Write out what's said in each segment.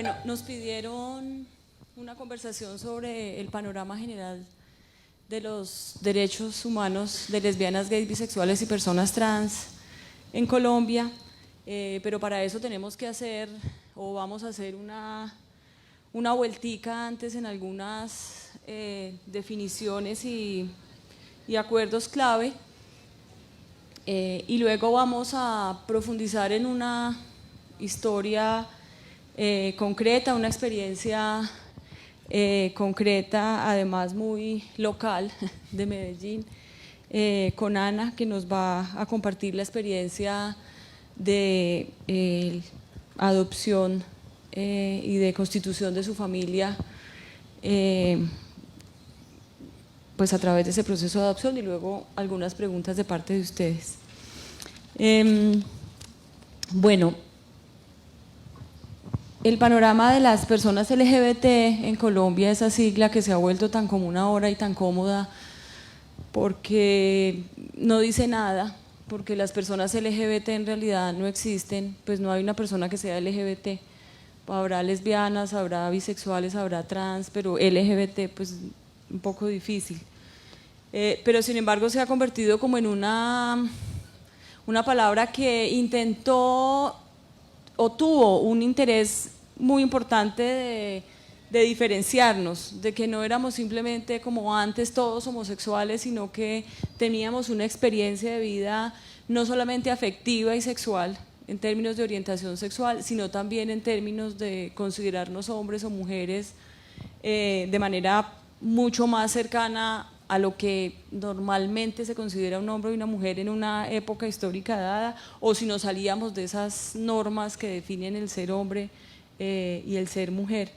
Bueno, nos pidieron una conversación sobre el panorama general de los derechos humanos de lesbianas, gays, bisexuales y personas trans en Colombia, pero para eso tenemos que hacer, o vamos a hacer una vueltica antes en algunas definiciones y acuerdos clave, y luego vamos a profundizar en una historia concreta, una experiencia concreta, además muy local, de Medellín, con Ana, que nos va a compartir la experiencia de adopción y de constitución de su familia, pues a través de ese proceso de adopción, y luego algunas preguntas de parte de ustedes. Bueno, el panorama de las personas LGBT en Colombia, esa sigla que se ha vuelto tan común ahora y tan cómoda, porque no dice nada, porque las personas LGBT en realidad no existen, pues no hay una persona que sea LGBT. Habrá lesbianas, habrá bisexuales, habrá trans, pero LGBT pues un poco difícil. Pero sin embargo se ha convertido como en una palabra que intentó o tuvo un interés muy importante de diferenciarnos, de que no éramos simplemente como antes todos homosexuales, sino que teníamos una experiencia de vida no solamente afectiva y sexual, en términos de orientación sexual, sino también en términos de considerarnos hombres o mujeres de manera mucho más cercana a lo que normalmente se considera un hombre y una mujer en una época histórica dada, o si nos salíamos de esas normas que definen el ser hombre y el ser mujer.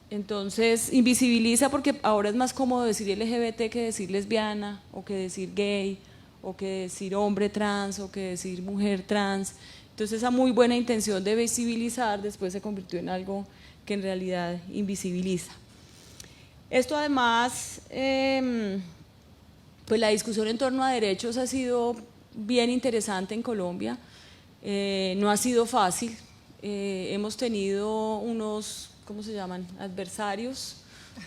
Entonces invisibiliza, porque ahora es más cómodo decir LGBT que decir lesbiana, o que decir gay, o que decir hombre trans, o que decir mujer trans. Entonces esa muy buena intención de visibilizar después se convirtió en algo que en realidad invisibiliza. Esto además, pues la discusión en torno a derechos ha sido bien interesante en Colombia, no ha sido fácil, hemos tenido unos, ¿cómo se llaman?, adversarios,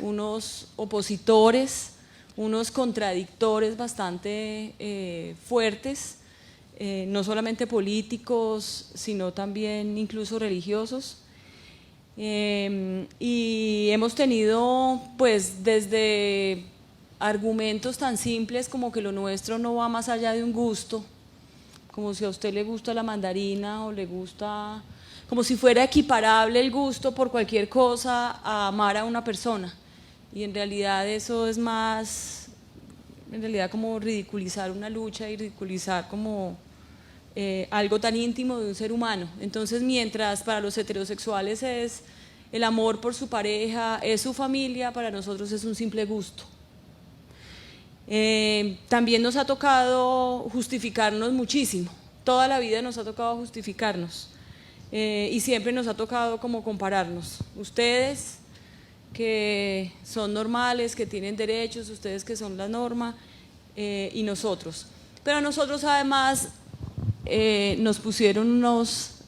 unos opositores, unos contradictores bastante fuertes, no solamente políticos, sino también incluso religiosos. Y hemos tenido pues desde argumentos tan simples como que lo nuestro no va más allá de un gusto, como si a usted le gusta la mandarina o le gusta, como si fuera equiparable el gusto por cualquier cosa a amar a una persona, y en realidad eso es más, en realidad como ridiculizar una lucha y ridiculizar como algo tan íntimo de un ser humano. Entonces, mientras para los heterosexuales es el amor por su pareja, es su familia, para nosotros es un simple gusto. También nos ha tocado justificarnos muchísimo, toda la vida nos ha tocado justificarnos, y siempre nos ha tocado como compararnos. Ustedes que son normales, que tienen derechos, ustedes que son la norma, y nosotros. Pero a nosotros además nos pusieron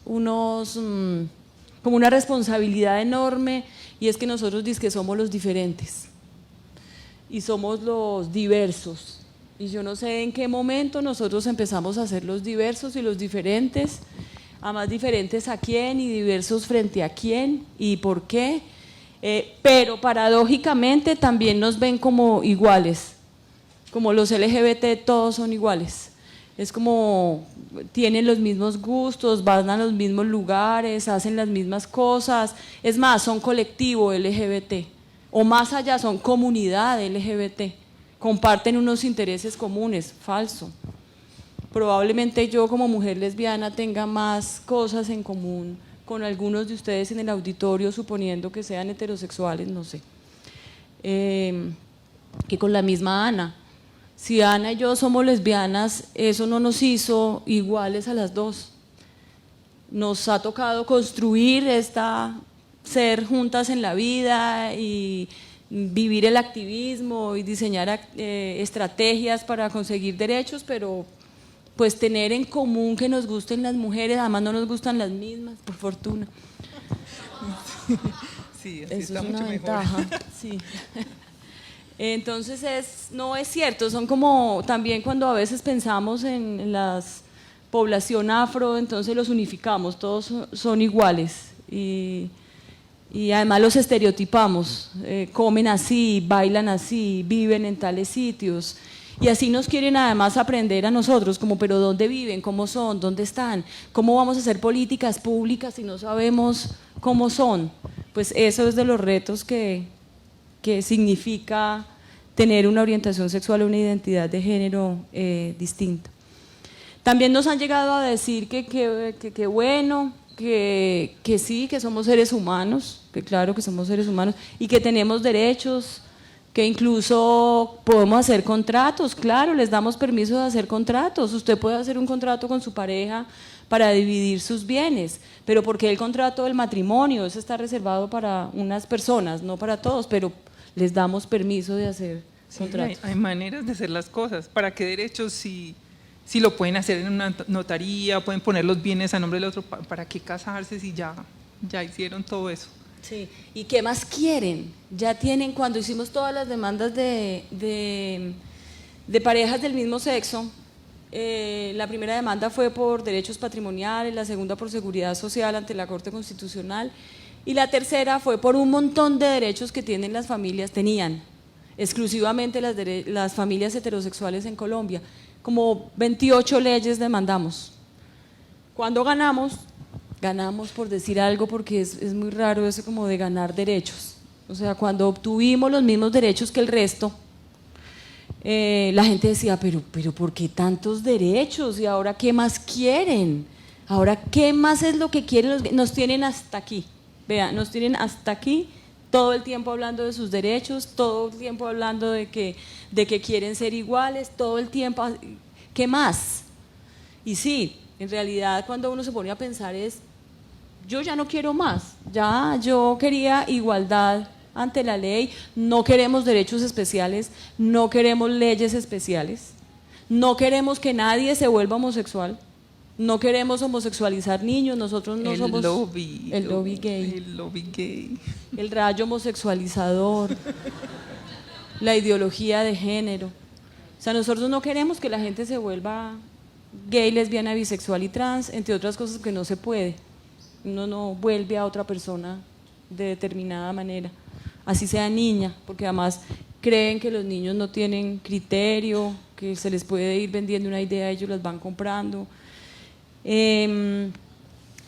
como una responsabilidad enorme, y es que nosotros dizque somos los diferentes y somos los diversos, y yo no sé en qué momento nosotros empezamos a ser los diversos y los diferentes, además diferentes a quién y diversos frente a quién y por qué, pero paradójicamente también nos ven como iguales, como los LGBT todos son iguales. Es como tienen los mismos gustos, van a los mismos lugares, hacen las mismas cosas, es más, son colectivo LGBT, o más allá, son comunidad LGBT, comparten unos intereses comunes. Falso. Probablemente yo como mujer lesbiana tenga más cosas en común con algunos de ustedes en el auditorio, suponiendo que sean heterosexuales, no sé, que con la misma Ana. Si Ana y yo somos lesbianas, eso no nos hizo iguales a las dos. Nos ha tocado construir ser juntas en la vida y vivir el activismo y diseñar estrategias para conseguir derechos, pero pues tener en común que nos gusten las mujeres, además no nos gustan las mismas, por fortuna. Sí, así eso está es una mucho ventaja, mejor. sí. Entonces no es cierto, son como también cuando a veces pensamos en la población afro, entonces los unificamos, todos son iguales y además los estereotipamos, comen así, bailan así, viven en tales sitios y así nos quieren además aprender a nosotros, como pero ¿dónde viven? ¿Cómo son? ¿Dónde están? ¿Cómo vamos a hacer políticas públicas si no sabemos cómo son? Pues eso es de los retos que significa tener una orientación sexual o una identidad de género distinta. También nos han llegado a decir que bueno, que sí, que somos seres humanos, que claro que somos seres humanos y que tenemos derechos, que incluso podemos hacer contratos, claro, les damos permiso de hacer contratos, usted puede hacer un contrato con su pareja para dividir sus bienes, pero porque el contrato del matrimonio, eso está reservado para unas personas, no para todos, pero les damos permiso de hacer contratos. Hay maneras de hacer las cosas. ¿Para qué derechos si lo pueden hacer en una notaría, pueden poner los bienes a nombre del otro? ¿Para qué casarse si ya hicieron todo eso? Sí, ¿y qué más quieren? Ya tienen, cuando hicimos todas las demandas de parejas del mismo sexo, la primera demanda fue por derechos patrimoniales, la segunda por seguridad social ante la Corte Constitucional y la tercera fue por un montón de derechos que tienen las familias, tenían exclusivamente las familias heterosexuales en Colombia. Como 28 leyes demandamos. Cuando ganamos por decir algo, porque es muy raro eso como de ganar derechos. O sea, cuando obtuvimos los mismos derechos que el resto, la gente decía, pero ¿por qué tantos derechos? ¿Y ahora qué más quieren? ¿Ahora qué más es lo que quieren? Nos tienen hasta aquí, vean, nos tienen hasta aquí, todo el tiempo hablando de sus derechos, todo el tiempo hablando de que quieren ser iguales, todo el tiempo, ¿qué más? Y sí, en realidad cuando uno se pone a pensar yo ya no quiero más, ya yo quería igualdad ante la ley, no queremos derechos especiales, no queremos leyes especiales, no queremos que nadie se vuelva homosexual, no queremos homosexualizar niños, nosotros no somos el lobby gay, el rayo homosexualizador, la ideología de género. O sea, nosotros no queremos que la gente se vuelva gay, lesbiana, bisexual y trans, entre otras cosas que no se puede. Uno no vuelve a otra persona de determinada manera, así sea niña, porque además creen que los niños no tienen criterio, que se les puede ir vendiendo una idea, ellos las van comprando.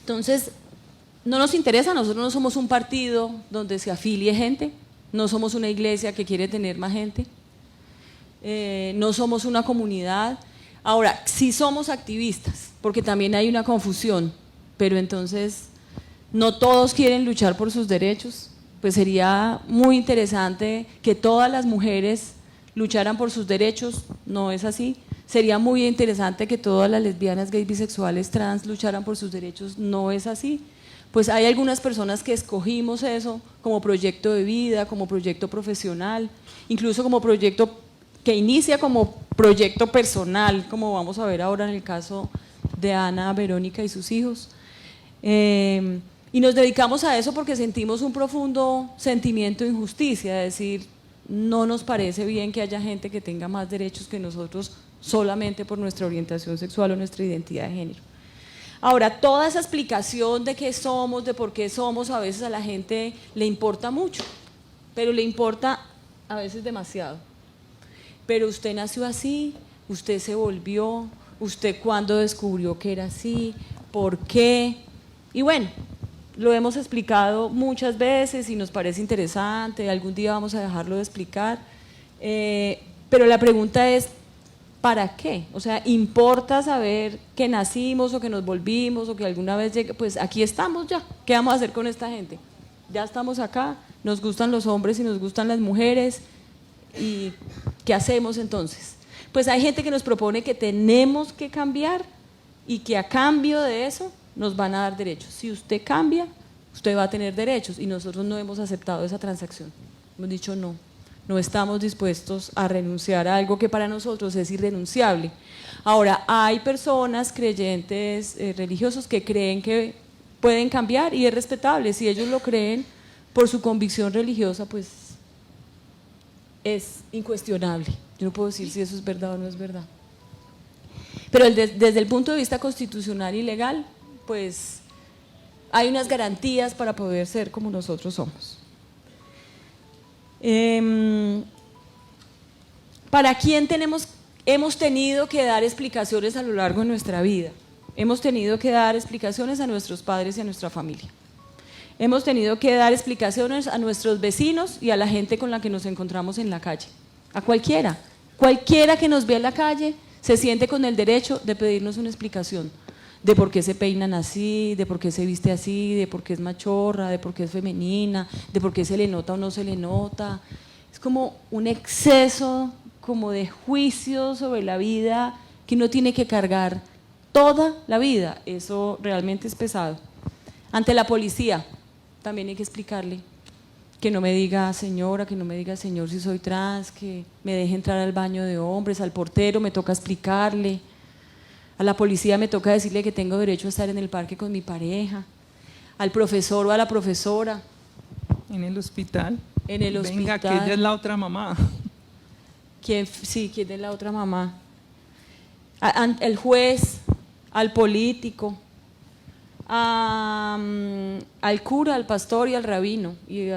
Entonces, no nos interesa, nosotros no somos un partido donde se afilie gente, no somos una iglesia que quiere tener más gente, no somos una comunidad. Ahora, sí somos activistas, porque también hay una confusión, pero entonces no todos quieren luchar por sus derechos, pues sería muy interesante que todas las mujeres lucharan por sus derechos, no es así. Sería muy interesante que todas las lesbianas, gays, bisexuales, trans lucharan por sus derechos, no es así. Pues hay algunas personas que escogimos eso como proyecto de vida, como proyecto profesional, incluso como proyecto que inicia como proyecto personal, como vamos a ver ahora en el caso de Ana, Verónica y sus hijos. Y nos dedicamos a eso porque sentimos un profundo sentimiento de injusticia, es decir, no nos parece bien que haya gente que tenga más derechos que nosotros solamente por nuestra orientación sexual o nuestra identidad de género. Ahora, toda esa explicación de qué somos, de por qué somos, a veces a la gente le importa mucho, pero le importa a veces demasiado. Pero usted nació así, usted se volvió, usted cuándo descubrió que era así, por qué, y bueno, lo hemos explicado muchas veces y nos parece interesante, algún día vamos a dejarlo de explicar, pero la pregunta es, ¿para qué? O sea, ¿importa saber que nacimos o que nos volvimos o que alguna vez llegue? Pues aquí estamos ya, ¿qué vamos a hacer con esta gente? Ya estamos acá, nos gustan los hombres y nos gustan las mujeres, ¿y qué hacemos entonces? Pues hay gente que nos propone que tenemos que cambiar y que a cambio de eso nos van a dar derechos. Si usted cambia, usted va a tener derechos y nosotros no hemos aceptado esa transacción. Hemos dicho no, no estamos dispuestos a renunciar a algo que para nosotros es irrenunciable. Ahora, hay personas creyentes religiosos que creen que pueden cambiar y es respetable. Si ellos lo creen por su convicción religiosa, pues es incuestionable. Yo no puedo decir si eso es verdad o no es verdad. Pero desde el punto de vista constitucional y legal, pues hay unas garantías para poder ser como nosotros somos. ¿Para quién hemos tenido que dar explicaciones a lo largo de nuestra vida? Hemos tenido que dar explicaciones a nuestros padres y a nuestra familia. Hemos tenido que dar explicaciones a nuestros vecinos y a la gente con la que nos encontramos en la calle. A cualquiera. Cualquiera que nos vea en la calle se siente con el derecho de pedirnos una explicación de por qué se peinan así, de por qué se viste así, de por qué es machorra, de por qué es femenina, de por qué se le nota o no se le nota. Es como un exceso como de juicio sobre la vida que uno tiene que cargar toda la vida. Eso realmente es pesado. Ante la policía también hay que explicarle que no me diga señora, que no me diga señor si soy trans, que me deje entrar al baño de hombres, al portero me toca explicarle, a la policía me toca decirle que tengo derecho a estar en el parque con mi pareja, al profesor o a la profesora. En el hospital. En el hospital. Venga, que ella es la otra mamá. Sí, ¿quién es la otra mamá? El juez, al político, al cura, al pastor y al rabino. Y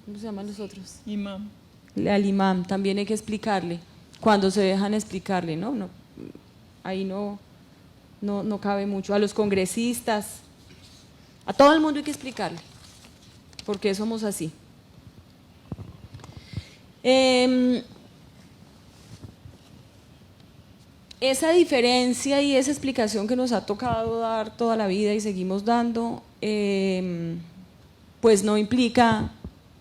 ¿cómo se llaman los otros? Imam. Al imam, también hay que explicarle, cuando se dejan explicarle, ¿no? Ahí no cabe mucho. A los congresistas, a todo el mundo hay que explicarle, porque somos así. Esa diferencia y esa explicación que nos ha tocado dar toda la vida y seguimos dando, pues no implica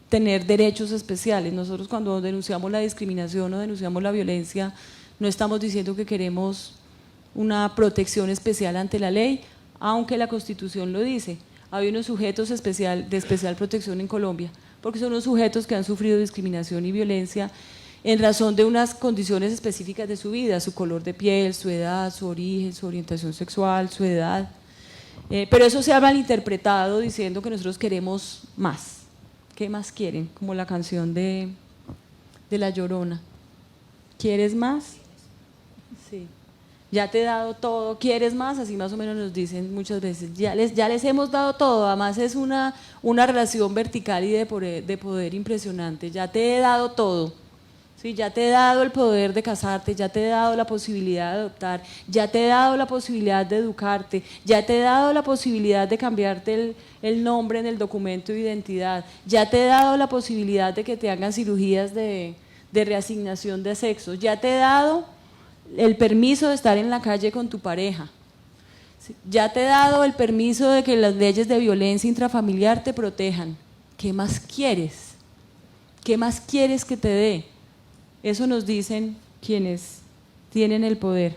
tener derechos especiales. Nosotros cuando denunciamos la discriminación o denunciamos la violencia, no estamos diciendo que queremos una protección especial ante la ley, aunque la Constitución lo dice. Hay unos sujetos de especial protección en Colombia, porque son unos sujetos que han sufrido discriminación y violencia en razón de unas condiciones específicas de su vida, su color de piel, su edad, su origen, su orientación sexual, su edad. Pero eso se ha malinterpretado diciendo que nosotros queremos más. ¿Qué más quieren? Como la canción de La Llorona. ¿Quieres más? Sí. Ya te he dado todo, ¿quieres más? Así más o menos nos dicen muchas veces. Ya les hemos dado todo, además es una relación vertical y de poder impresionante. Ya te he dado todo. Sí, ya te he dado el poder de casarte, ya te he dado la posibilidad de adoptar, ya te he dado la posibilidad de educarte, ya te he dado la posibilidad de cambiarte el nombre en el documento de identidad, ya te he dado la posibilidad de que te hagan cirugías de reasignación de sexo, ya te he dado el permiso de estar en la calle con tu pareja, ya te he dado el permiso de que las leyes de violencia intrafamiliar te protejan. ¿Qué más quieres? ¿Qué más quieres que te dé? Eso nos dicen quienes tienen el poder.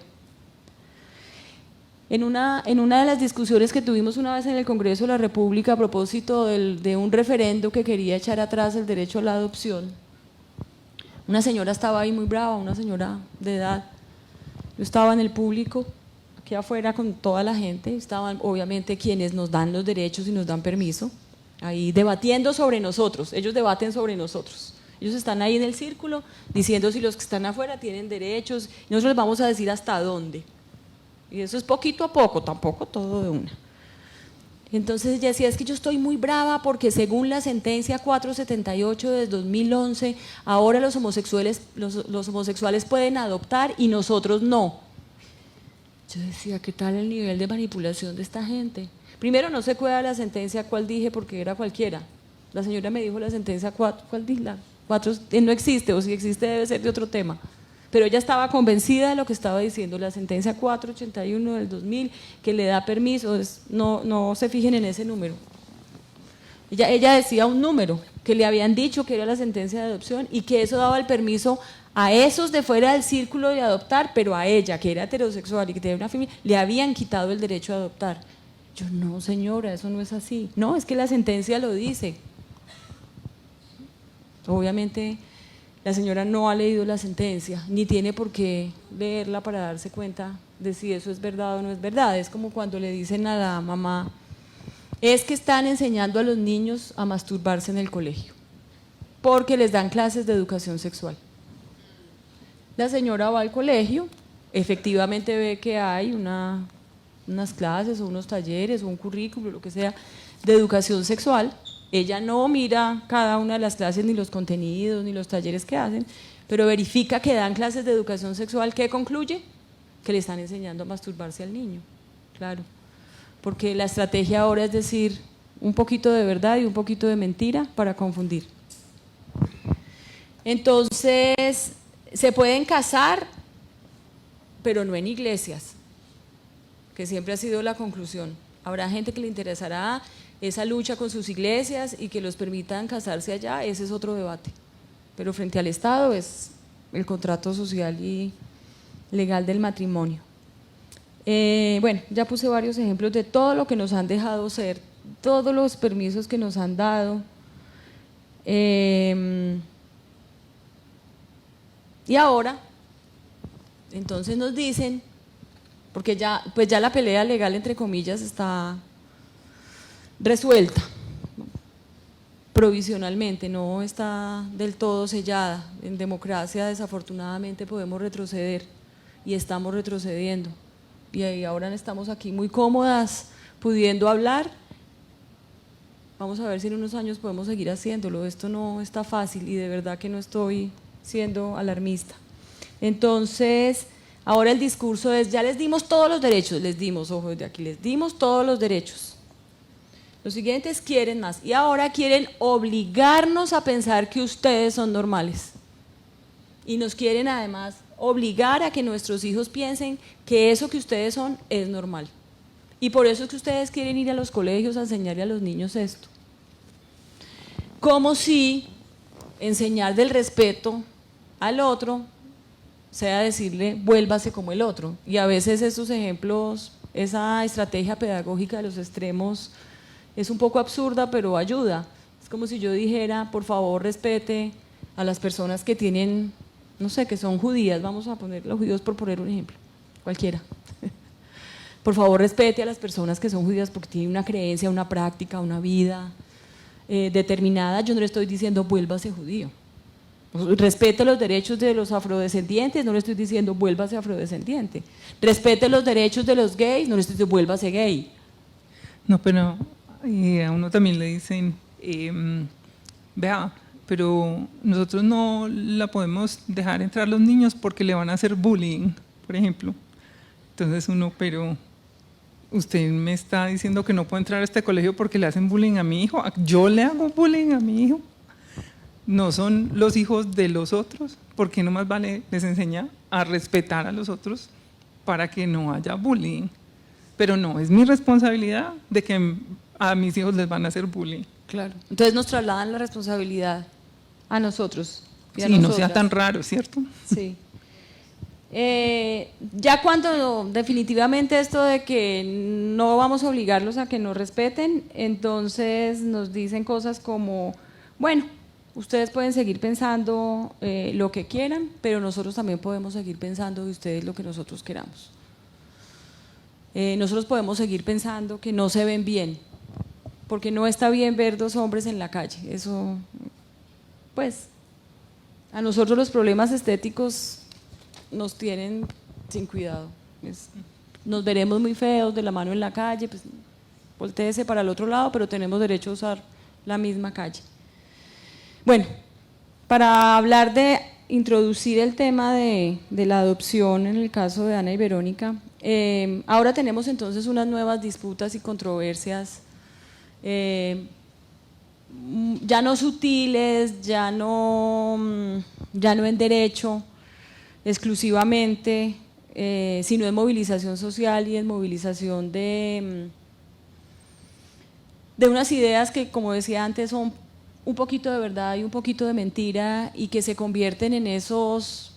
En una de las discusiones que tuvimos una vez en el Congreso de la República a propósito de un referendo que quería echar atrás el derecho a la adopción, una señora estaba ahí muy brava, una señora de edad. Yo estaba en el público, aquí afuera con toda la gente, estaban obviamente quienes nos dan los derechos y nos dan permiso, ahí debatiendo sobre nosotros, ellos debaten sobre nosotros. Ellos están ahí en el círculo diciendo si los que están afuera tienen derechos, y nosotros les vamos a decir hasta dónde. Y eso es poquito a poco, tampoco todo de una. Entonces ella decía, es que yo estoy muy brava porque según la sentencia 478 de 2011, ahora los homosexuales pueden adoptar y nosotros no. Yo decía, ¿qué tal el nivel de manipulación de esta gente? Primero no se cuida la sentencia cuál dije porque era cualquiera. La señora me dijo la sentencia 4, ¿cuál dije? 4 no existe, o si existe debe ser de otro tema. Pero ella estaba convencida de lo que estaba diciendo, la sentencia 481 del 2000, que le da permiso, no se fijen en ese número. Ella decía un número, que le habían dicho que era la sentencia de adopción y que eso daba el permiso a esos de fuera del círculo de adoptar, pero a ella, que era heterosexual y que tenía una familia, le habían quitado el derecho a adoptar. Yo, no señora, eso no es así. No, es que la sentencia lo dice. Obviamente La señora no ha leído la sentencia, ni tiene por qué leerla para darse cuenta de si eso es verdad o no es verdad. Es como cuando le dicen a la mamá, es que están enseñando a los niños a masturbarse en el colegio, porque les dan clases de educación sexual. La señora va al colegio, efectivamente ve que hay unas clases o unos talleres o un currículo, lo que sea, de educación sexual. Ella no mira cada una de las clases, ni los contenidos, ni los talleres que hacen, pero verifica que dan clases de educación sexual. ¿Qué concluye? Que le están enseñando a masturbarse al niño, claro. Porque la estrategia ahora es decir un poquito de verdad y un poquito de mentira para confundir. Entonces, se pueden casar, pero no en iglesias, que siempre ha sido la conclusión. Habrá gente que le interesará esa lucha con sus iglesias y que los permitan casarse allá, ese es otro debate. Pero frente al Estado es el contrato social y legal del matrimonio. Bueno, ya puse varios ejemplos de todo lo que nos han dejado ser, todos los permisos que nos han dado. Y ahora, entonces nos dicen, porque ya, pues ya la pelea legal, entre comillas, está resuelta, provisionalmente, no está del todo sellada. En democracia, desafortunadamente, podemos retroceder y estamos retrocediendo. Y ahí ahora estamos aquí muy cómodas, pudiendo hablar. Vamos a ver si en unos años podemos seguir haciéndolo. Esto no está fácil y de verdad que no estoy siendo alarmista. Entonces, ahora el discurso es, ya les dimos todos los derechos, les dimos, ojo, de aquí, les dimos todos los derechos. Los siguientes quieren más y ahora quieren obligarnos a pensar que ustedes son normales. Y nos quieren además obligar a que nuestros hijos piensen que eso que ustedes son es normal. Y por eso es que ustedes quieren ir a los colegios a enseñarle a los niños esto. Como si enseñar del respeto al otro sea decirle vuélvase como el otro. Y a veces esos ejemplos, esa estrategia pedagógica de los extremos es un poco absurda, pero ayuda. Es como si yo dijera, por favor respete a las personas que tienen, no sé, que son judías, vamos a poner los judíos por poner un ejemplo, cualquiera. Por favor respete a las personas que son judías porque tienen una creencia, una práctica, una vida determinada. Yo no le estoy diciendo vuélvase judío. Respete los derechos de los afrodescendientes, no le estoy diciendo vuélvase afrodescendiente. Respete los derechos de los gays, no le estoy diciendo vuélvase gay. No, pero a uno también le dicen, vea, pero nosotros no la podemos dejar entrar los niños porque le van a hacer bullying, por ejemplo. Entonces uno, pero usted me está diciendo que no puedo entrar a este colegio porque le hacen bullying a mi hijo. Yo le hago bullying a mi hijo. No son los hijos de los otros, porque no más vale les enseña a respetar a los otros para que no haya bullying. Pero no, es mi responsabilidad de que a mis hijos les van a hacer bullying. Claro. Entonces nos trasladan la responsabilidad a nosotros. Y a sí, nosotras. No sea tan raro, ¿cierto? Sí. Ya cuando definitivamente esto de que no vamos a obligarlos a que nos respeten, entonces nos dicen cosas como, bueno, ustedes pueden seguir pensando lo que quieran, pero nosotros también podemos seguir pensando de ustedes lo que nosotros queramos. Nosotros podemos seguir pensando que no se ven bien, porque no está bien ver dos hombres en la calle. Eso, pues, a nosotros los problemas estéticos nos tienen sin cuidado. Nos veremos muy feos de la mano en la calle, pues voltéese para el otro lado, pero tenemos derecho a usar la misma calle. Bueno, para hablar de introducir el tema de la adopción en el caso de Ana y Verónica, ahora tenemos entonces unas nuevas disputas y controversias, ya no sutiles, ya no en derecho exclusivamente, sino en movilización social y en movilización de unas ideas que, como decía antes, son un poquito de verdad y un poquito de mentira y que se convierten en esos,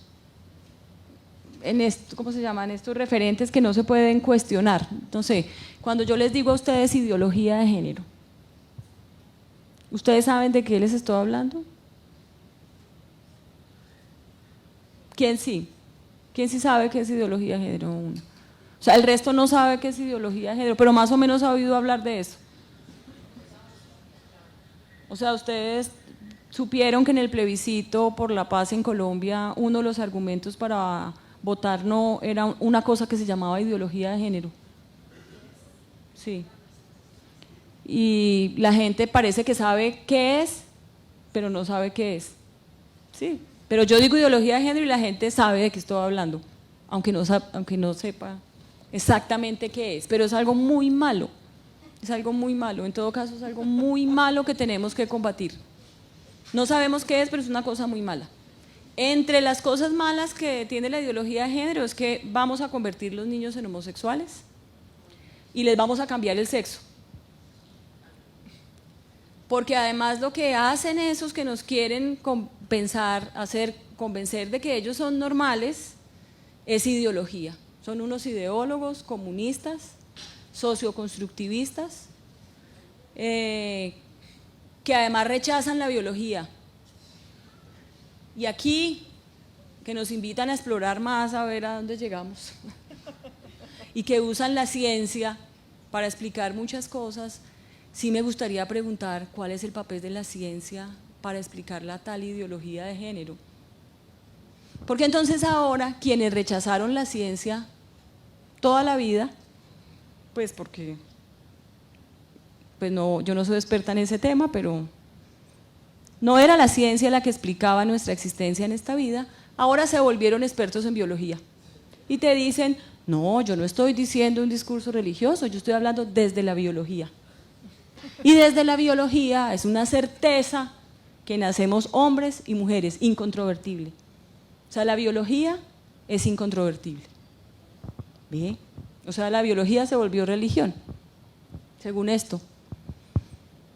¿cómo se llaman? Estos referentes que no se pueden cuestionar. Entonces, cuando yo les digo a ustedes ideología de género, ¿ustedes saben de qué les estoy hablando? ¿Quién sí? ¿Quién sí sabe qué es ideología de género? Uno. O sea, el resto no sabe qué es ideología de género, pero más o menos ha oído hablar de eso. O sea, ustedes supieron que en el plebiscito por la paz en Colombia, uno de los argumentos para votar no era una cosa que se llamaba ideología de género. Sí. Y la gente parece que sabe qué es, pero no sabe qué es. Sí. Pero yo digo ideología de género y la gente sabe de qué estoy hablando, aunque no sepa exactamente qué es, pero es algo muy malo. Es algo muy malo, en todo caso es algo muy malo que tenemos que combatir. No sabemos qué es, pero es una cosa muy mala. Entre las cosas malas que tiene la ideología de género es que vamos a convertir los niños en homosexuales y les vamos a cambiar el sexo. Porque además lo que hacen esos que nos quieren convencer de que ellos son normales es ideología. Son unos ideólogos comunistas, socioconstructivistas, que además rechazan la biología. Y aquí, que nos invitan a explorar más, a ver a dónde llegamos, y que usan la ciencia para explicar muchas cosas, sí me gustaría preguntar cuál es el papel de la ciencia para explicar la tal ideología de género. Porque entonces ahora, quienes rechazaron la ciencia toda la vida, pues porque no, yo no soy experta en ese tema, pero no era la ciencia la que explicaba nuestra existencia en esta vida, ahora se volvieron expertos en biología. Y te dicen, no, yo no estoy diciendo un discurso religioso, yo estoy hablando desde la biología. Y desde la biología es una certeza que nacemos hombres y mujeres, incontrovertible. O sea, la biología es incontrovertible. ¿Bien? O sea, la biología se volvió religión, según esto.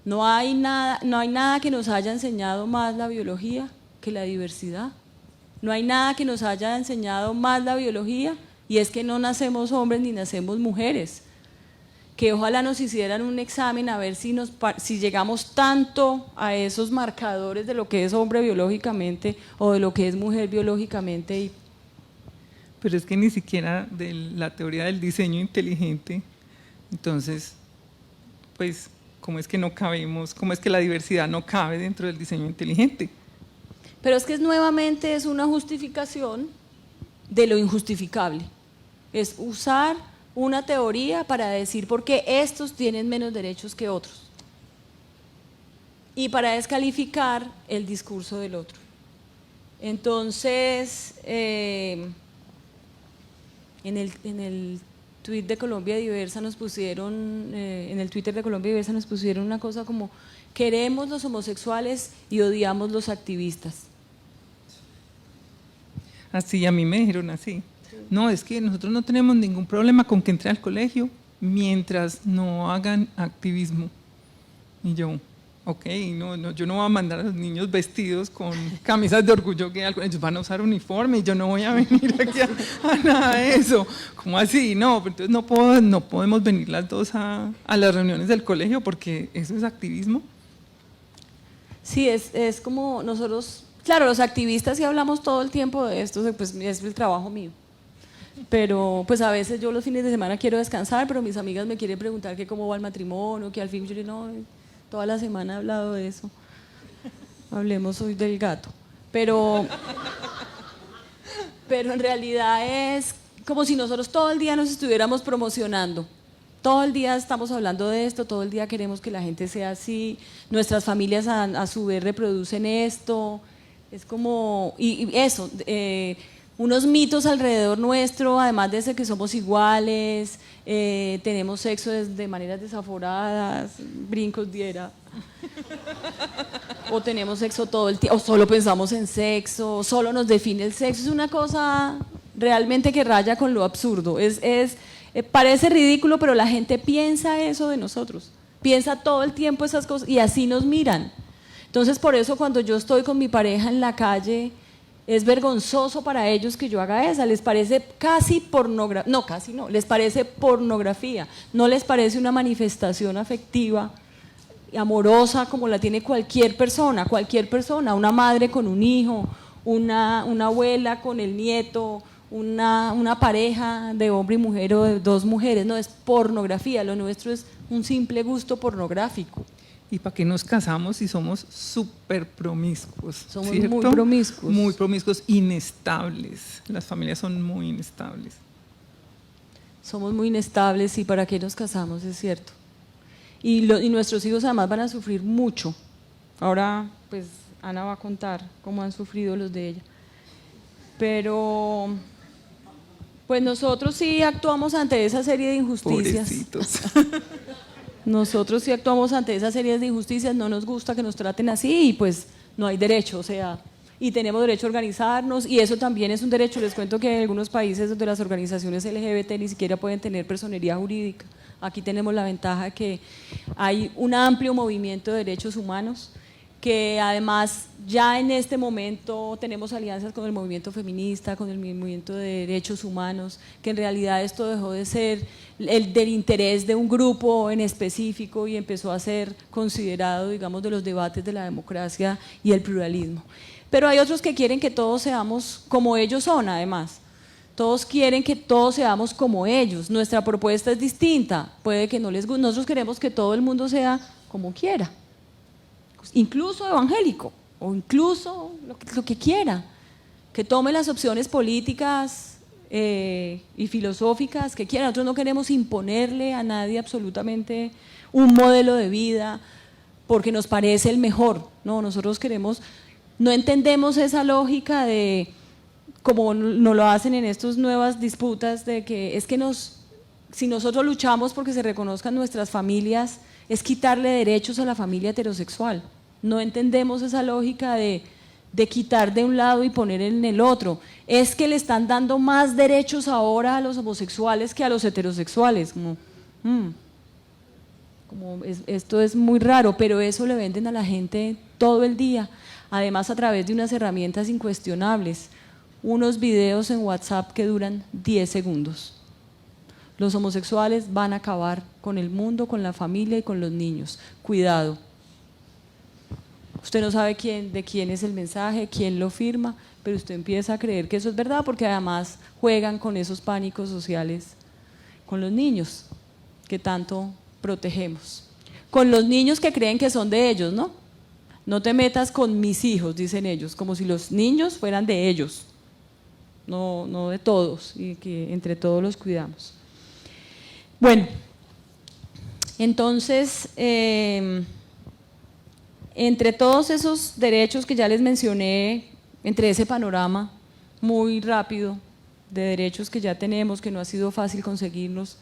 No hay nada que nos haya enseñado más la biología que la diversidad. No hay nada que nos haya enseñado más la biología, y es que no nacemos hombres ni nacemos mujeres. Que ojalá nos hicieran un examen a ver si llegamos tanto a esos marcadores de lo que es hombre biológicamente o de lo que es mujer biológicamente. Pero es que ni siquiera de la teoría del diseño inteligente, entonces, pues, ¿cómo es que no cabemos? ¿Cómo es que la diversidad no cabe dentro del diseño inteligente? Pero es que nuevamente es una justificación de lo injustificable. Es usar una teoría para decir por qué estos tienen menos derechos que otros y para descalificar el discurso del otro. Entonces, en el tweet de Colombia Diversa nos pusieron, en el Twitter de Colombia Diversa nos pusieron una cosa como: queremos los homosexuales y odiamos los activistas. Así, a mí me dijeron así. No, es que nosotros no tenemos ningún problema con que entre al colegio mientras no hagan activismo. Y yo, ok, no, yo no voy a mandar a los niños vestidos con camisas de orgullo gay, ellos van a usar uniforme y yo no voy a venir aquí a nada de eso. ¿Cómo así? No, entonces no podemos venir las dos a las reuniones del colegio porque eso es activismo. Sí, es como nosotros, claro, los activistas sí hablamos todo el tiempo de esto, pues es el trabajo mío. Pero pues a veces yo los fines de semana quiero descansar, pero mis amigas me quieren preguntar que cómo va el matrimonio, que al fin yo le digo, no, toda la semana he hablado de eso. Hablemos hoy del gato. Pero en realidad es como si nosotros todo el día nos estuviéramos promocionando. Todo el día estamos hablando de esto, todo el día queremos que la gente sea así, nuestras familias a su vez reproducen esto. Es como, y eso, unos mitos alrededor nuestro, además de ese que somos iguales, tenemos sexo de maneras desaforadas, brincos diera, o tenemos sexo todo el tiempo, o solo pensamos en sexo, o solo nos define el sexo. Es una cosa realmente que raya con lo absurdo. Parece ridículo, pero la gente piensa eso de nosotros, piensa todo el tiempo esas cosas y así nos miran. Entonces, por eso cuando yo estoy con mi pareja en la calle, es vergonzoso para ellos que yo haga esa, les parece casi pornografía, no, casi no, les parece pornografía, no les parece una manifestación afectiva, amorosa, como la tiene cualquier persona, una madre con un hijo, una abuela con el nieto, una pareja de hombre y mujer o de dos mujeres, no es pornografía, lo nuestro es un simple gusto pornográfico. ¿Y para qué nos casamos si somos súper promiscuos? Somos ¿cierto? muy promiscuos. Muy promiscuos, inestables. Las familias son muy inestables. Somos muy inestables y ¿para qué nos casamos? Es cierto. Y nuestros hijos además van a sufrir mucho. Ahora, pues, Ana va a contar cómo han sufrido los de ella. Pero, pues nosotros sí actuamos ante esa serie de injusticias. Pobrecitos. Nosotros sí actuamos ante esas series de injusticias, no nos gusta que nos traten así y pues no hay derecho, o sea, y tenemos derecho a organizarnos y eso también es un derecho. Les cuento que en algunos países donde las organizaciones LGBT ni siquiera pueden tener personería jurídica, aquí tenemos la ventaja de que hay un amplio movimiento de derechos humanos, que además ya en este momento tenemos alianzas con el movimiento feminista, con el movimiento de derechos humanos, que en realidad esto dejó de ser del interés de un grupo en específico y empezó a ser considerado, digamos, de los debates de la democracia y el pluralismo. Pero hay otros que quieren que todos seamos como ellos son, además. Todos quieren que todos seamos como ellos. Nuestra propuesta es distinta, puede que no les guste. Nosotros queremos que todo el mundo sea como quiera, incluso evangélico, o incluso lo que quiera, que tome las opciones políticas y filosóficas que quiera. Nosotros no queremos imponerle a nadie absolutamente un modelo de vida porque nos parece el mejor, no, nosotros queremos, no entendemos esa lógica de, como nos lo hacen en estas nuevas disputas, de que es que si nosotros luchamos porque se reconozcan nuestras familias, es quitarle derechos a la familia heterosexual. No entendemos esa lógica de quitar de un lado y poner en el otro. Es que le están dando más derechos ahora a los homosexuales que a los heterosexuales. Esto es muy raro, pero eso le venden a la gente todo el día. Además, a través de unas herramientas incuestionables, unos videos en WhatsApp que duran 10 segundos. Los homosexuales van a acabar con el mundo, con la familia y con los niños. Cuidado. Usted no sabe de quién es el mensaje, quién lo firma, pero usted empieza a creer que eso es verdad porque además juegan con esos pánicos sociales con los niños que tanto protegemos. Con los niños que creen que son de ellos, ¿no? No te metas con mis hijos, dicen ellos, como si los niños fueran de ellos, no de todos, y que entre todos los cuidamos. Bueno, entonces, entre todos esos derechos que ya les mencioné, entre ese panorama muy rápido de derechos que ya tenemos, que no ha sido fácil conseguirlos,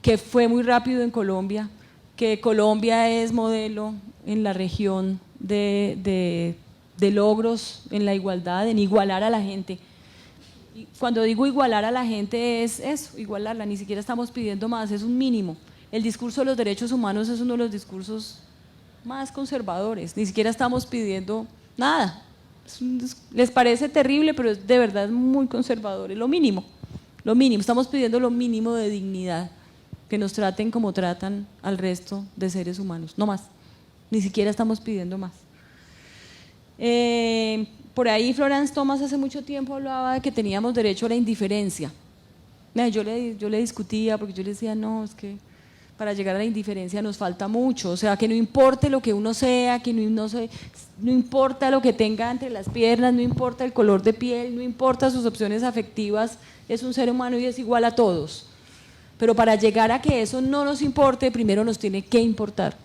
que fue muy rápido en Colombia, que Colombia es modelo en la región de logros en la igualdad, en igualar a la gente. Y cuando digo igualar a la gente es eso, igualarla, ni siquiera estamos pidiendo más, es un mínimo. El discurso de los derechos humanos es uno de los discursos más conservadores, ni siquiera estamos pidiendo nada. Les parece terrible, pero es de verdad muy conservador, es lo mínimo, estamos pidiendo lo mínimo de dignidad, que nos traten como tratan al resto de seres humanos, no más, ni siquiera estamos pidiendo más. Por ahí Florence Thomas hace mucho tiempo hablaba de que teníamos derecho a la indiferencia. Yo le discutía porque yo le decía, no, es que para llegar a la indiferencia nos falta mucho, o sea, que no importe lo que uno sea, que no importa lo que tenga entre las piernas, no importa el color de piel, no importa sus opciones afectivas, es un ser humano y es igual a todos. Pero para llegar a que eso no nos importe, primero nos tiene que importar.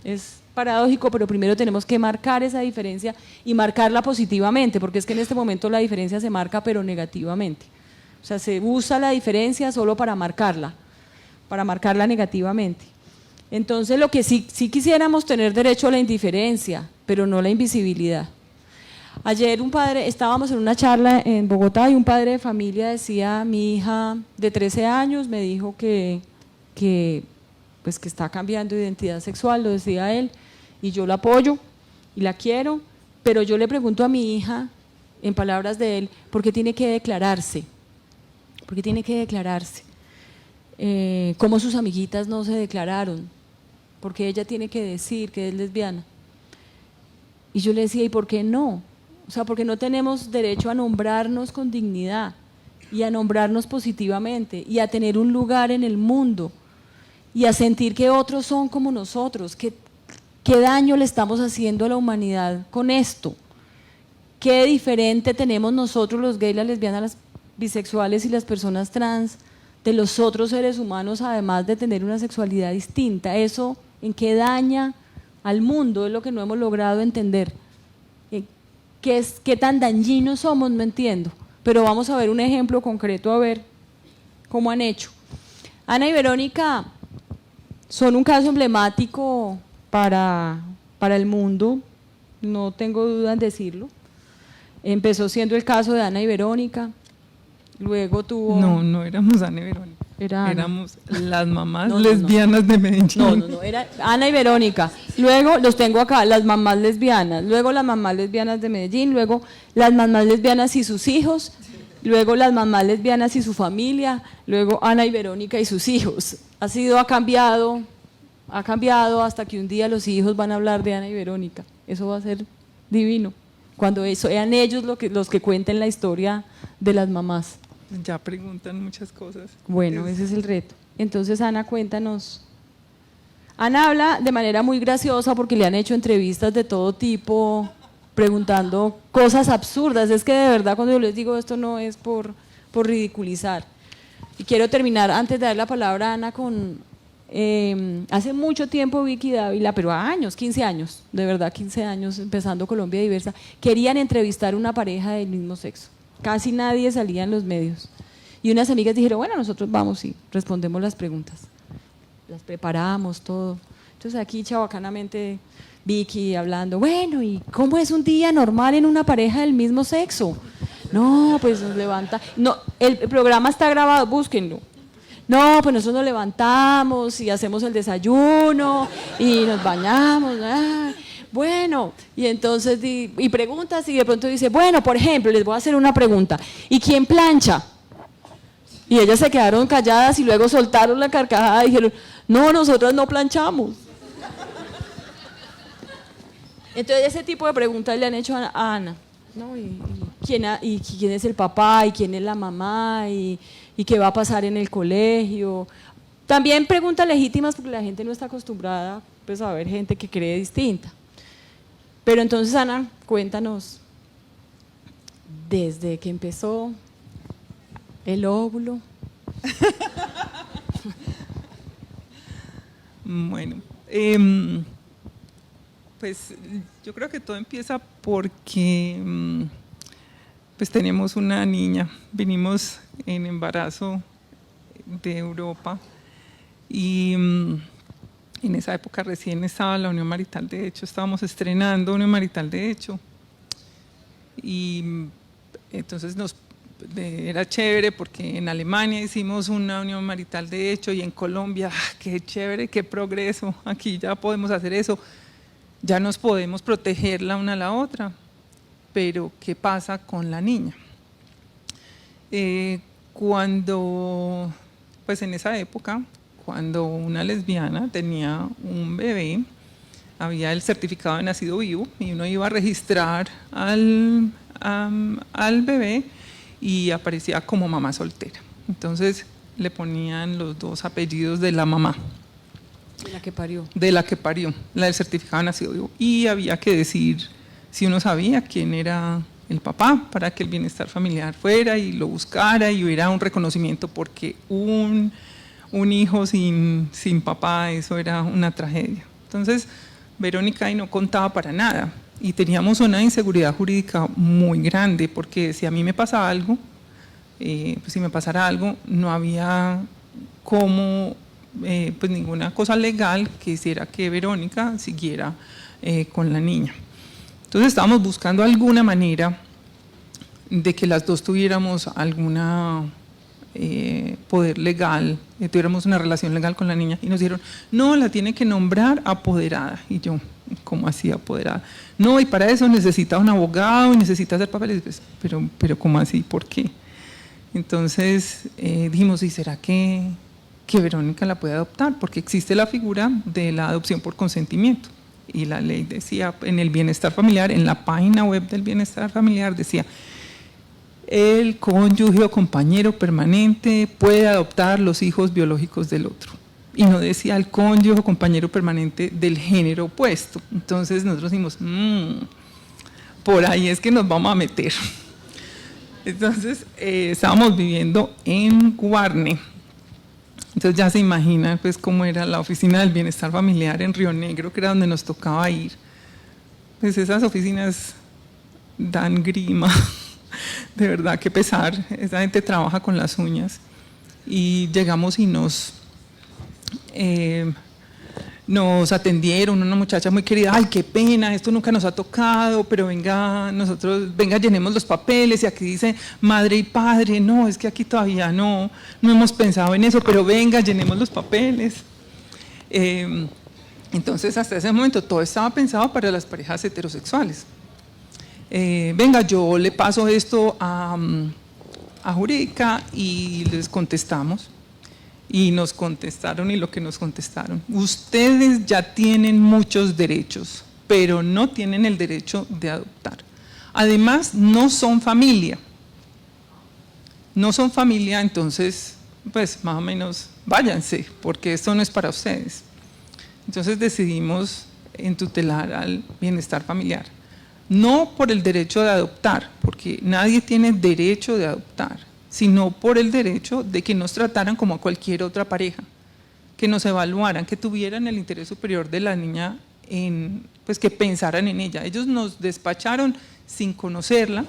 Es paradójico, pero primero tenemos que marcar esa diferencia y marcarla positivamente, porque es que en este momento la diferencia se marca pero negativamente. O sea, se usa la diferencia solo para marcarla negativamente. Entonces, lo que sí quisiéramos tener derecho a la indiferencia, pero no la invisibilidad. Ayer estábamos en una charla en Bogotá y un padre de familia decía, mi hija de 13 años me dijo que está cambiando de identidad sexual, lo decía él, y yo la apoyo y la quiero, pero yo le pregunto a mi hija, en palabras de él, ¿por qué tiene que declararse? ¿Por qué tiene que declararse? ¿Cómo sus amiguitas no se declararon? Porque ella tiene que decir que es lesbiana. Y yo le decía, ¿y por qué no? O sea, porque no tenemos derecho a nombrarnos con dignidad y a nombrarnos positivamente y a tener un lugar en el mundo y a sentir que otros son como nosotros. ¿Qué daño le estamos haciendo a la humanidad con esto? ¿Qué diferente tenemos nosotros los gays, las lesbianas, las bisexuales y las personas trans de los otros seres humanos, además de tener una sexualidad distinta? ¿Eso en qué daña al mundo? Es lo que no hemos logrado entender. ¿Qué tan dañinos somos? No entiendo. Pero vamos a ver un ejemplo concreto, a ver cómo han hecho. Ana y Verónica son un caso emblemático para el mundo, no tengo duda en decirlo. Empezó siendo el caso de Ana y Verónica, luego tuvo… No éramos Ana y Verónica. Era Ana. Éramos las mamás lesbianas de Medellín. No, era Ana y Verónica. Luego los tengo acá, las mamás lesbianas. Luego las mamás lesbianas de Medellín. Luego las mamás lesbianas y sus hijos. Luego las mamás lesbianas y su familia. Luego Ana y Verónica y sus hijos. Ha cambiado hasta que un día los hijos van a hablar de Ana y Verónica. Eso va a ser divino. Cuando sean ellos los que cuenten la historia de las mamás. Ya preguntan muchas cosas. Bueno, ese es el reto. Entonces, Ana, cuéntanos. Ana habla de manera muy graciosa porque le han hecho entrevistas de todo tipo, preguntando cosas absurdas. Es que de verdad cuando yo les digo esto no es por ridiculizar. Y quiero terminar, antes de dar la palabra a Ana, con… hace mucho tiempo Vicky Dávila, pero años, 15 años, de verdad 15 años, empezando Colombia Diversa, querían entrevistar una pareja del mismo sexo. Casi nadie salía en los medios. Y unas amigas dijeron, bueno, nosotros vamos y respondemos las preguntas. Las preparamos, todo. Entonces aquí chabacanamente Vicky hablando, bueno, ¿y cómo es un día normal en una pareja del mismo sexo? No, pues nos levanta… No, el programa está grabado, búsquenlo. No, pues nosotros nos levantamos y hacemos el desayuno y nos bañamos. Bueno, y entonces, y preguntas y de pronto dice, bueno, por ejemplo, les voy a hacer una pregunta. ¿Y quién plancha? Y ellas se quedaron calladas y luego soltaron la carcajada y dijeron, no, nosotras no planchamos. Entonces ese tipo de preguntas le han hecho a Ana, ¿no? ¿Y quién es el papá? ¿Y quién es la mamá? ¿Y qué va a pasar en el colegio? También preguntas legítimas porque la gente no está acostumbrada pues, a ver gente que cree distinta. Pero entonces, Ana, cuéntanos, desde que empezó el óvulo. Bueno, pues yo creo que todo empieza porque pues teníamos una niña, vinimos en embarazo de Europa y en esa época recién estaba la unión marital de hecho, estábamos estrenando unión marital de hecho y entonces era chévere porque en Alemania hicimos una unión marital de hecho y en Colombia, qué chévere, qué progreso, aquí ya podemos hacer eso, ya nos podemos proteger la una a la otra, pero ¿qué pasa con la niña? Cuando, pues en esa época, cuando una lesbiana tenía un bebé, había el certificado de nacido vivo y uno iba a registrar al bebé y aparecía como mamá soltera. Entonces le ponían los dos apellidos de la mamá. De la que parió. De la que parió, la del certificado de nacido vivo. Y había que decir si uno sabía quién era el papá para que el bienestar familiar fuera y lo buscara y hubiera un reconocimiento porque un hijo sin papá, eso era una tragedia. Entonces, Verónica ahí no contaba para nada y teníamos una inseguridad jurídica muy grande porque si a mí me pasa algo, pues si me pasara algo, no había cómo, pues ninguna cosa legal que hiciera que Verónica siguiera con la niña. Entonces estábamos buscando alguna manera de que las dos tuviéramos alguna poder legal, tuviéramos una relación legal con la niña y nos dijeron, no, la tiene que nombrar apoderada. Y yo, ¿cómo así apoderada? No, y para eso necesita un abogado y necesita hacer papeles. Pues, pero ¿cómo así? ¿Por qué? Entonces dijimos, ¿y será que Verónica la puede adoptar? Porque existe la figura de la adopción por consentimiento. Y la ley decía, en el bienestar familiar, en la página web del bienestar familiar decía, el cónyuge o compañero permanente puede adoptar los hijos biológicos del otro. Y no decía el cónyuge o compañero permanente del género opuesto. Entonces nosotros dijimos, por ahí es que nos vamos a meter. Entonces estábamos viviendo en Guarne. Entonces ya se imaginan pues cómo era la oficina del bienestar familiar en Río Negro, que era donde nos tocaba ir. Pues esas oficinas dan grima, de verdad, qué pesar. Esa gente trabaja con las uñas. Y llegamos y nos atendieron, una muchacha muy querida, ay, qué pena, esto nunca nos ha tocado, pero venga, llenemos los papeles, y aquí dice madre y padre, no, es que aquí todavía no hemos pensado en eso, pero venga, llenemos los papeles. Entonces, hasta ese momento todo estaba pensado para las parejas heterosexuales. Venga, yo le paso esto a Jurídica y les contestamos. Y nos contestaron, y lo que nos contestaron: ustedes ya tienen muchos derechos, pero no tienen el derecho de adoptar. Además, no son familia. No son familia, entonces, pues más o menos váyanse, porque esto no es para ustedes. Entonces decidimos entutelar al bienestar familiar. No por el derecho de adoptar, porque nadie tiene derecho de adoptar, sino por el derecho de que nos trataran como a cualquier otra pareja, que nos evaluaran, que tuvieran el interés superior de la niña, pues que pensaran en ella. Ellos nos despacharon sin conocerla,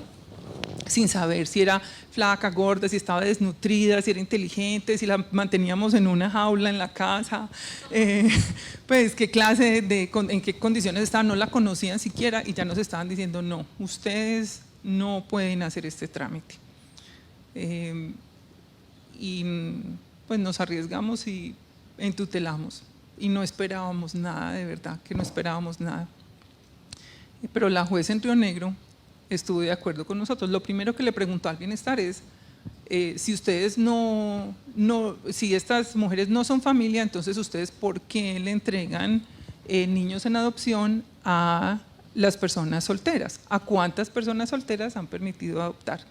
sin saber si era flaca, gorda, si estaba desnutrida, si era inteligente, si la manteníamos en una jaula en la casa, pues qué clase en qué condiciones estaba, no la conocían siquiera, y ya nos estaban diciendo: no, ustedes no pueden hacer este trámite. Y pues nos arriesgamos y entutelamos, y no esperábamos nada, de verdad que no esperábamos nada. Pero la jueza en Río Negro estuvo de acuerdo con nosotros. Lo primero que le preguntó al bienestar es: si ustedes si estas mujeres no son familia, entonces ustedes ¿por qué le entregan niños en adopción a las personas solteras? ¿A cuántas personas solteras han permitido adoptar?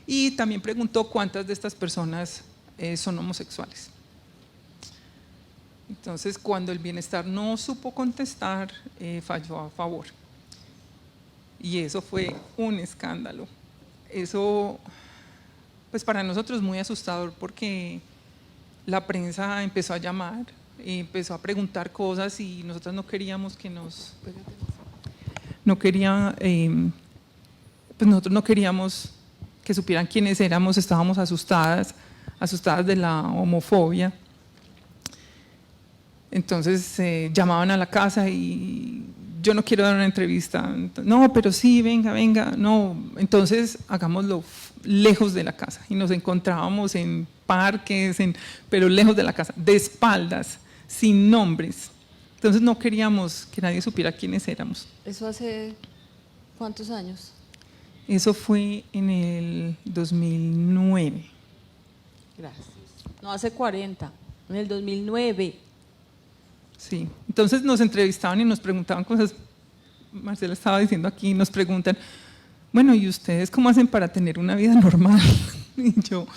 Y también preguntó cuántas de estas personas son homosexuales. Entonces, cuando el bienestar no supo contestar, falló a favor. Y eso fue un escándalo. Eso, pues para nosotros muy asustador, porque la prensa empezó a llamar, empezó a preguntar cosas, y nosotros no queríamos que nosotros no queríamos que supieran quiénes éramos. Estábamos asustadas de la homofobia. Entonces llamaban a la casa y yo no quiero dar una entrevista. No, pero sí, venga, no. Entonces hagámoslo lejos de la casa, y nos encontrábamos en parques, pero lejos de la casa, de espaldas, sin nombres. Entonces no queríamos que nadie supiera quiénes éramos. ¿Eso hace cuántos años? Eso fue en el 2009. Gracias. No, hace 40, en el 2009. Sí, entonces nos entrevistaban y nos preguntaban cosas. Marcela estaba diciendo aquí, nos preguntan: bueno, ¿y ustedes cómo hacen para tener una vida normal? Y yo: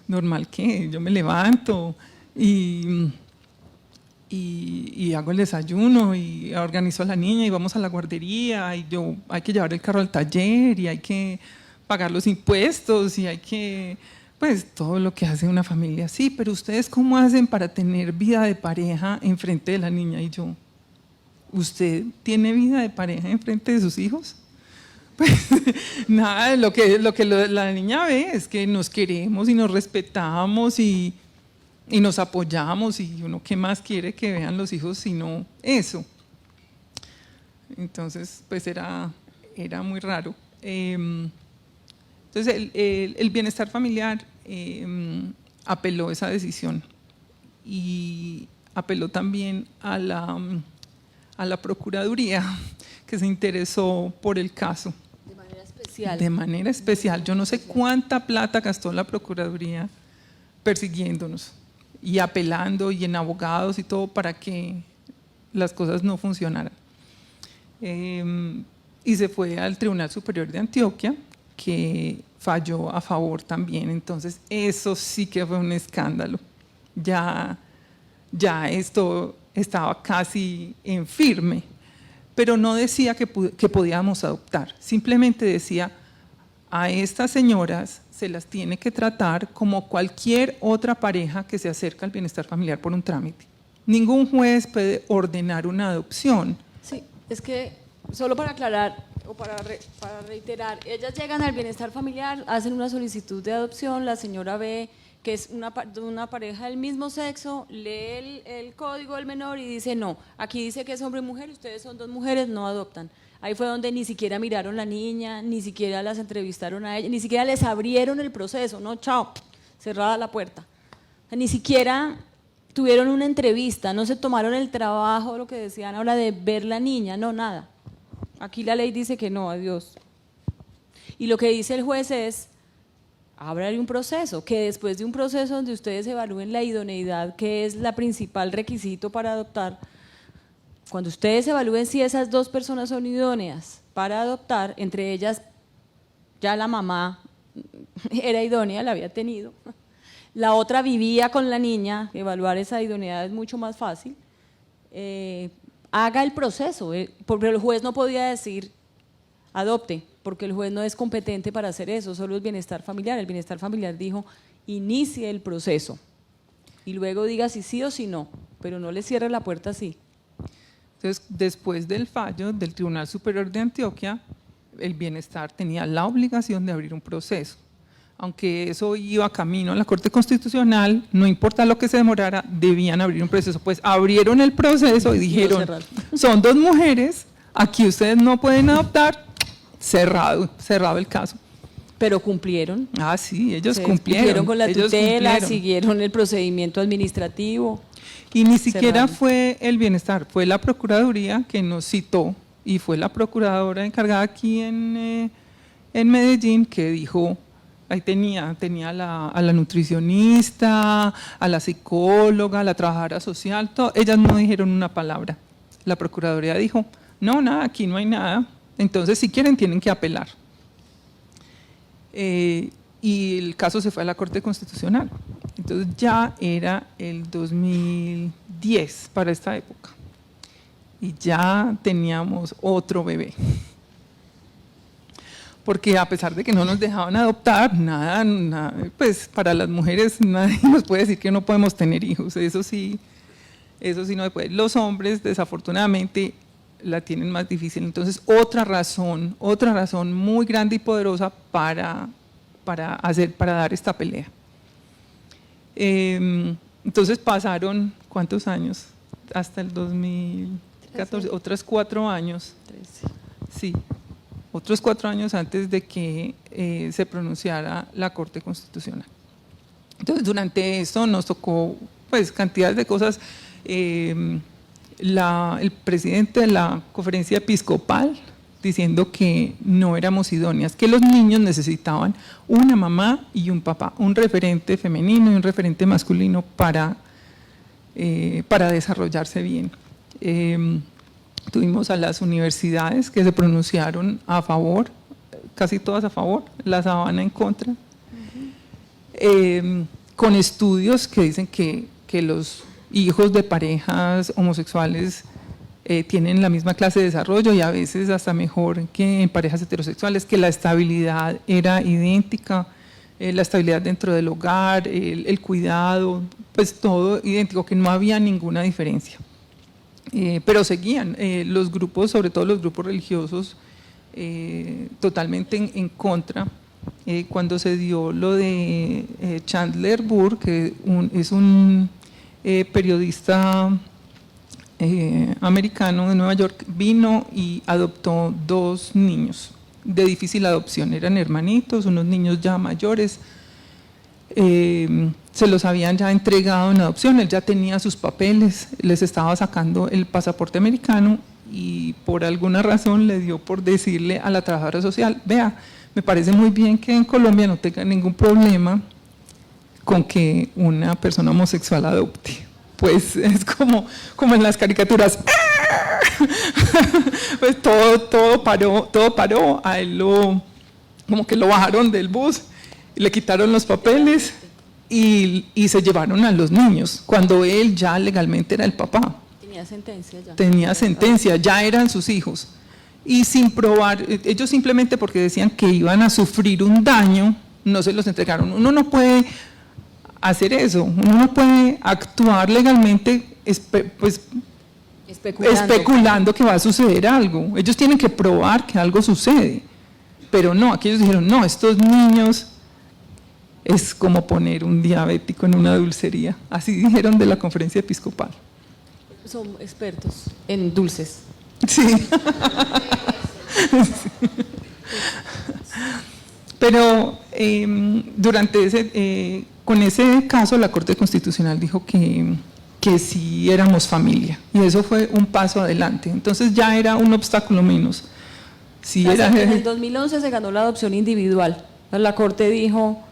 ¿normal qué? Yo me levanto y hago el desayuno y organizo a la niña y vamos a la guardería, y hay que llevar el carro al taller, y hay que pagar los impuestos, y hay que, pues todo lo que hace una familia así. Pero ustedes ¿cómo hacen para tener vida de pareja enfrente de la niña? Y yo: ¿usted tiene vida de pareja enfrente de sus hijos? Pues nada, lo que la niña ve es que nos queremos y nos respetamos y nos apoyamos, y uno ¿qué más quiere que vean los hijos sino eso? Entonces pues era muy raro. Entonces el bienestar familiar apeló esa decisión, y apeló también a la Procuraduría, que se interesó por el caso. De manera especial. De manera especial. Yo no sé cuánta plata gastó la Procuraduría persiguiéndonos y apelando, y en abogados y todo, para que las cosas no funcionaran. y se fue al Tribunal Superior de Antioquia, que falló a favor también. Entonces, eso sí que fue un escándalo. Ya esto estaba casi en firme, pero no decía que podíamos adoptar, simplemente decía: a estas señoras se las tiene que tratar como cualquier otra pareja que se acerca al bienestar familiar por un trámite. Ningún juez puede ordenar una adopción. Sí, es que solo para aclarar o para reiterar, ellas llegan al bienestar familiar, hacen una solicitud de adopción, la señora ve que es una pareja del mismo sexo, lee el código del menor y dice: no, aquí dice que es hombre y mujer, ustedes son dos mujeres, no adoptan. Ahí fue donde ni siquiera miraron la niña, ni siquiera las entrevistaron a ella, ni siquiera les abrieron el proceso, no, chao, cerrada la puerta. O sea, ni siquiera tuvieron una entrevista, no se tomaron el trabajo, lo que decían ahora, de ver la niña, no, nada. Aquí la ley dice que no, adiós. Y lo que dice el juez es: ábrale un proceso, que después de un proceso donde ustedes evalúen la idoneidad, que es la principal requisito para adoptar, cuando ustedes evalúen si esas dos personas son idóneas para adoptar, entre ellas ya la mamá era idónea, la había tenido, la otra vivía con la niña, evaluar esa idoneidad es mucho más fácil, haga el proceso, porque el juez no podía decir adopte, porque el juez no es competente para hacer eso, solo el bienestar familiar. El bienestar familiar dijo: inicie el proceso y luego diga si sí o si no, pero no le cierre la puerta así. Entonces, después del fallo del Tribunal Superior de Antioquia, el bienestar tenía la obligación de abrir un proceso. Aunque eso iba camino a la Corte Constitucional, no importa lo que se demorara, debían abrir un proceso. Pues abrieron el proceso y dijeron: son dos mujeres, aquí ustedes no pueden adoptar, cerrado el caso. Pero cumplieron. Ah, sí, ellos cumplieron con la tutela, siguieron el procedimiento administrativo. Y ni siquiera fue el bienestar, fue la Procuraduría que nos citó, y fue la procuradora encargada aquí en Medellín, que dijo, ahí tenía a la nutricionista, a la psicóloga, a la trabajadora social, ellas no dijeron una palabra. La Procuraduría dijo: no, nada, aquí no hay nada, entonces si quieren tienen que apelar. Y el caso se fue a la Corte Constitucional. Entonces ya era el 2010 para esta época y ya teníamos otro bebé. Porque a pesar de que no nos dejaban adoptar, nada, pues para las mujeres nadie nos puede decir que no podemos tener hijos, eso sí no se puede. Los hombres desafortunadamente la tienen más difícil. Entonces otra razón muy grande y poderosa para dar esta pelea. Entonces pasaron, ¿cuántos años? Hasta el 2014, otros 4 años. 13. Sí, otros 4 años antes de que se pronunciara la Corte Constitucional. Entonces durante esto nos tocó pues cantidades de cosas. El presidente de la conferencia episcopal diciendo que no éramos idóneas, que los niños necesitaban una mamá y un papá, un referente femenino y un referente masculino para desarrollarse bien. Tuvimos a las universidades que se pronunciaron a favor, casi todas a favor, la Sabana en contra, con estudios que dicen que los hijos de parejas homosexuales tienen la misma clase de desarrollo y a veces hasta mejor que en parejas heterosexuales, que la estabilidad era idéntica, la estabilidad dentro del hogar, el cuidado, pues todo idéntico, que no había ninguna diferencia. Pero seguían los grupos, sobre todo los grupos religiosos, totalmente en contra. Cuando se dio lo de Chandler Burr, que es un periodista americano de Nueva York, vino y adoptó 2 niños de difícil adopción, eran hermanitos, unos niños ya mayores, se los habían ya entregado en adopción, él ya tenía sus papeles, les estaba sacando el pasaporte americano y por alguna razón le dio por decirle a la trabajadora social: vea, me parece muy bien que en Colombia no tenga ningún problema con que una persona homosexual adopte. Pues es como en las caricaturas, Pues todo paró, a él como que lo bajaron del bus, le quitaron los papeles y se llevaron a los niños, cuando él ya legalmente era el papá. Tenía sentencia ya. Tenía sentencia, ya eran sus hijos. Y sin probar, ellos simplemente porque decían que iban a sufrir un daño, no se los entregaron. Uno no puede hacer eso, uno no puede actuar legalmente pues, especulando que va a suceder algo. Ellos tienen que probar que algo sucede, pero no, aquí ellos dijeron, no, estos niños es como poner un diabético en una dulcería, así dijeron de la conferencia episcopal. Son expertos en dulces. Sí. Pero con ese caso la Corte Constitucional dijo que sí éramos familia, y eso fue un paso adelante. Entonces ya era un obstáculo menos. Sí, en el 2011 se ganó la adopción individual. La Corte dijo,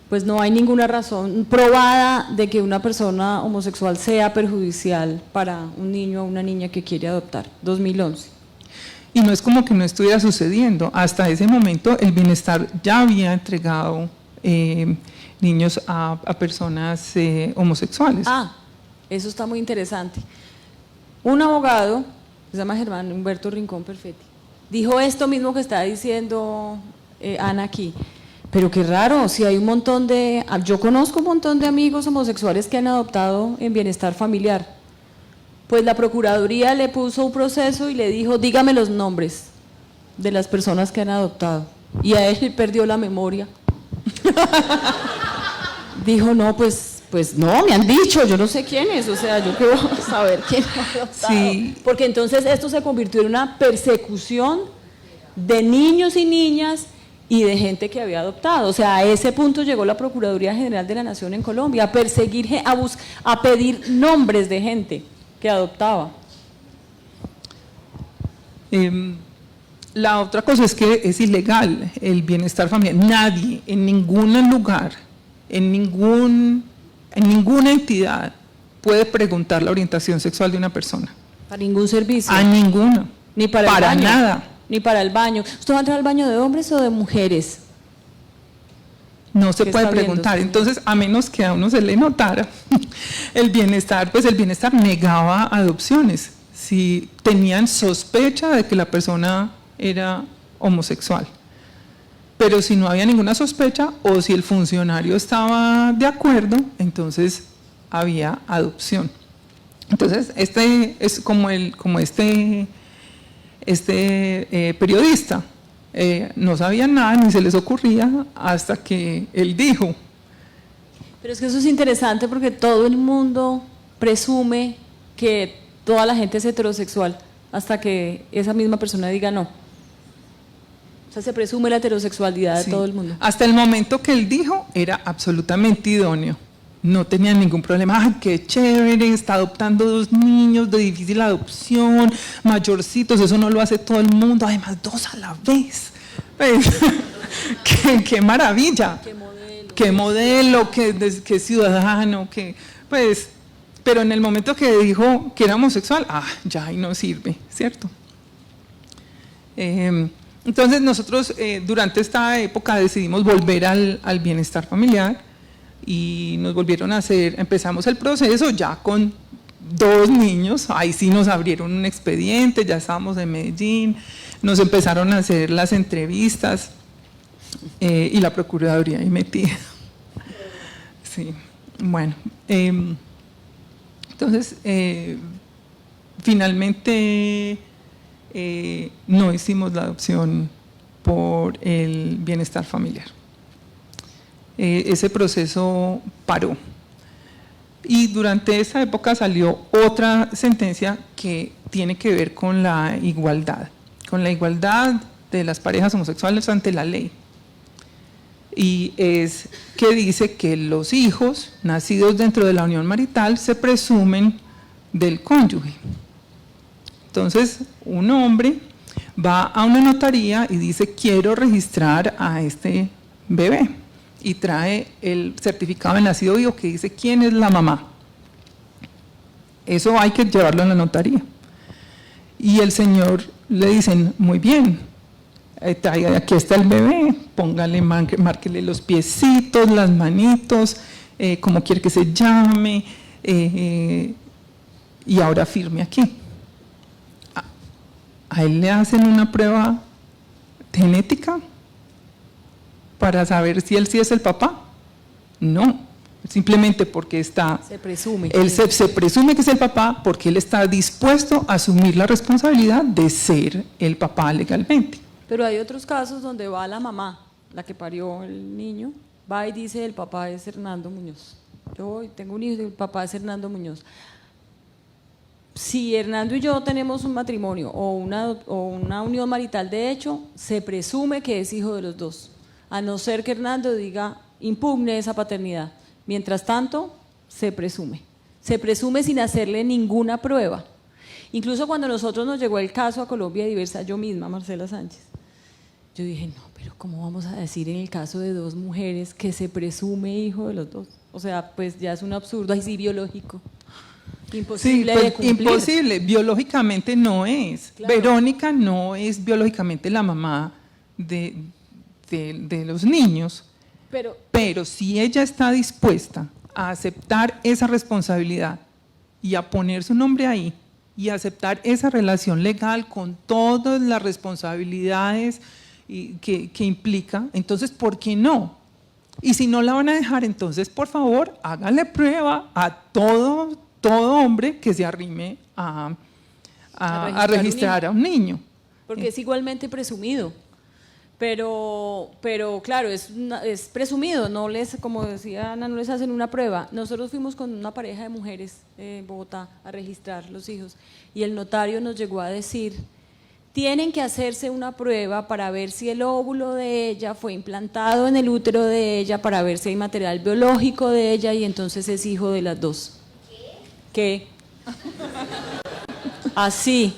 pues no hay ninguna razón probada de que una persona homosexual sea perjudicial para un niño o una niña que quiere adoptar. 2011. Y no es como que no estuviera sucediendo. Hasta ese momento el Bienestar ya había entregado niños a personas homosexuales. Eso está muy interesante. Un abogado, se llama Germán Humberto Rincón Perfetti, dijo esto mismo que está diciendo Ana aquí. Pero qué raro, si hay un montón yo conozco un montón de amigos homosexuales que han adoptado en Bienestar Familiar. Pues la Procuraduría le puso un proceso y le dijo, dígame los nombres de las personas que han adoptado. Y a él perdió la memoria. Dijo, no, pues no, me han dicho, yo no sé quién es, o sea, yo quiero saber quién ha adoptado. Sí. Porque entonces esto se convirtió en una persecución de niños y niñas y de gente que había adoptado. O sea, a ese punto llegó la Procuraduría General de la Nación en Colombia, a perseguir, a pedir nombres de gente que adoptaba. La otra cosa es que es ilegal el bienestar familiar. Nadie, en ningún lugar, en ninguna entidad puede preguntar la orientación sexual de una persona. Para ningún servicio. A ninguna. Ni para el baño. Nada. Ni para el baño. ¿Usted va a entrar al baño de hombres o de mujeres? No se puede preguntar. Entonces, a menos que a uno se le notara el bienestar, pues el bienestar negaba adopciones si tenían sospecha de que la persona era homosexual. Pero si no había ninguna sospecha o si el funcionario estaba de acuerdo, entonces había adopción. Entonces, este es como este periodista. No sabían nada ni se les ocurría hasta que él dijo. Pero es que eso es interesante porque todo el mundo presume que toda la gente es heterosexual hasta que esa misma persona diga no. O sea, se presume la heterosexualidad de todo el mundo. Hasta el momento que él dijo era absolutamente idóneo. No tenía ningún problema. ¡Ay, qué chévere! Está adoptando 2 niños de difícil adopción, mayorcitos, eso no lo hace todo el mundo, además 2 a la vez. Pues, ¡qué maravilla! ¡Qué modelo! ¡Qué ciudadano! Pues, pero en el momento que dijo que era homosexual, ya ahí no sirve, ¿cierto? Entonces nosotros durante esta época decidimos volver al bienestar familiar. Y nos volvieron a empezamos el proceso ya con 2 niños, ahí sí nos abrieron un expediente, ya estábamos en Medellín, nos empezaron a hacer las entrevistas y la Procuraduría ahí metida. Sí, bueno, entonces finalmente no hicimos la adopción por el bienestar familiar. Ese proceso paró. Y durante esa época salió otra sentencia que tiene que ver con la igualdad de las parejas homosexuales ante la ley. Y es que dice que los hijos nacidos dentro de la unión marital se presumen del cónyuge. Entonces, un hombre va a una notaría y dice, quiero registrar a este bebé. Y trae el certificado de nacido vivo que dice quién es la mamá. Eso hay que llevarlo a la notaría. Y el señor le dicen, muy bien, aquí está el bebé, póngale, márquele los piecitos, las manitos, como quiere que se llame, y ahora firme aquí. A él le hacen una prueba genética para saber si él sí es el papá. No, simplemente porque se presume. Se presume que es el papá porque él está dispuesto a asumir la responsabilidad de ser el papá legalmente. Pero hay otros casos donde va la mamá, la que parió el niño, va y dice el papá es Hernando Muñoz. Yo tengo un hijo y el papá es Hernando Muñoz. Si Hernando y yo tenemos un matrimonio o una unión marital de hecho, se presume que es hijo de los dos, a no ser que Hernando diga, impugne esa paternidad. Mientras tanto, se presume sin hacerle ninguna prueba. Incluso cuando a nosotros nos llegó el caso a Colombia Diversa, yo misma, Marcela Sánchez, yo dije, no, pero ¿cómo vamos a decir en el caso de dos mujeres que se presume hijo de los dos? O sea, pues ya es un absurdo, así biológico. Imposible sí, pues, de cumplir. imposible, biológicamente no es. Claro. Verónica no es biológicamente la mamá de los niños, pero si ella está dispuesta a aceptar esa responsabilidad y a poner su nombre ahí y aceptar esa relación legal con todas las responsabilidades que implica, entonces ¿por qué no? Y si no la van a dejar, entonces por favor háganle prueba a todo hombre que se arrime a registrar a un niño. Porque es igualmente presumido. Pero claro, es presumido, no les, como decía Ana, no les hacen una prueba. Nosotros fuimos con una pareja de mujeres en Bogotá a registrar los hijos y el notario nos llegó a decir, tienen que hacerse una prueba para ver si el óvulo de ella fue implantado en el útero de ella, para ver si hay material biológico de ella y entonces es hijo de las dos. ¿Qué? Así.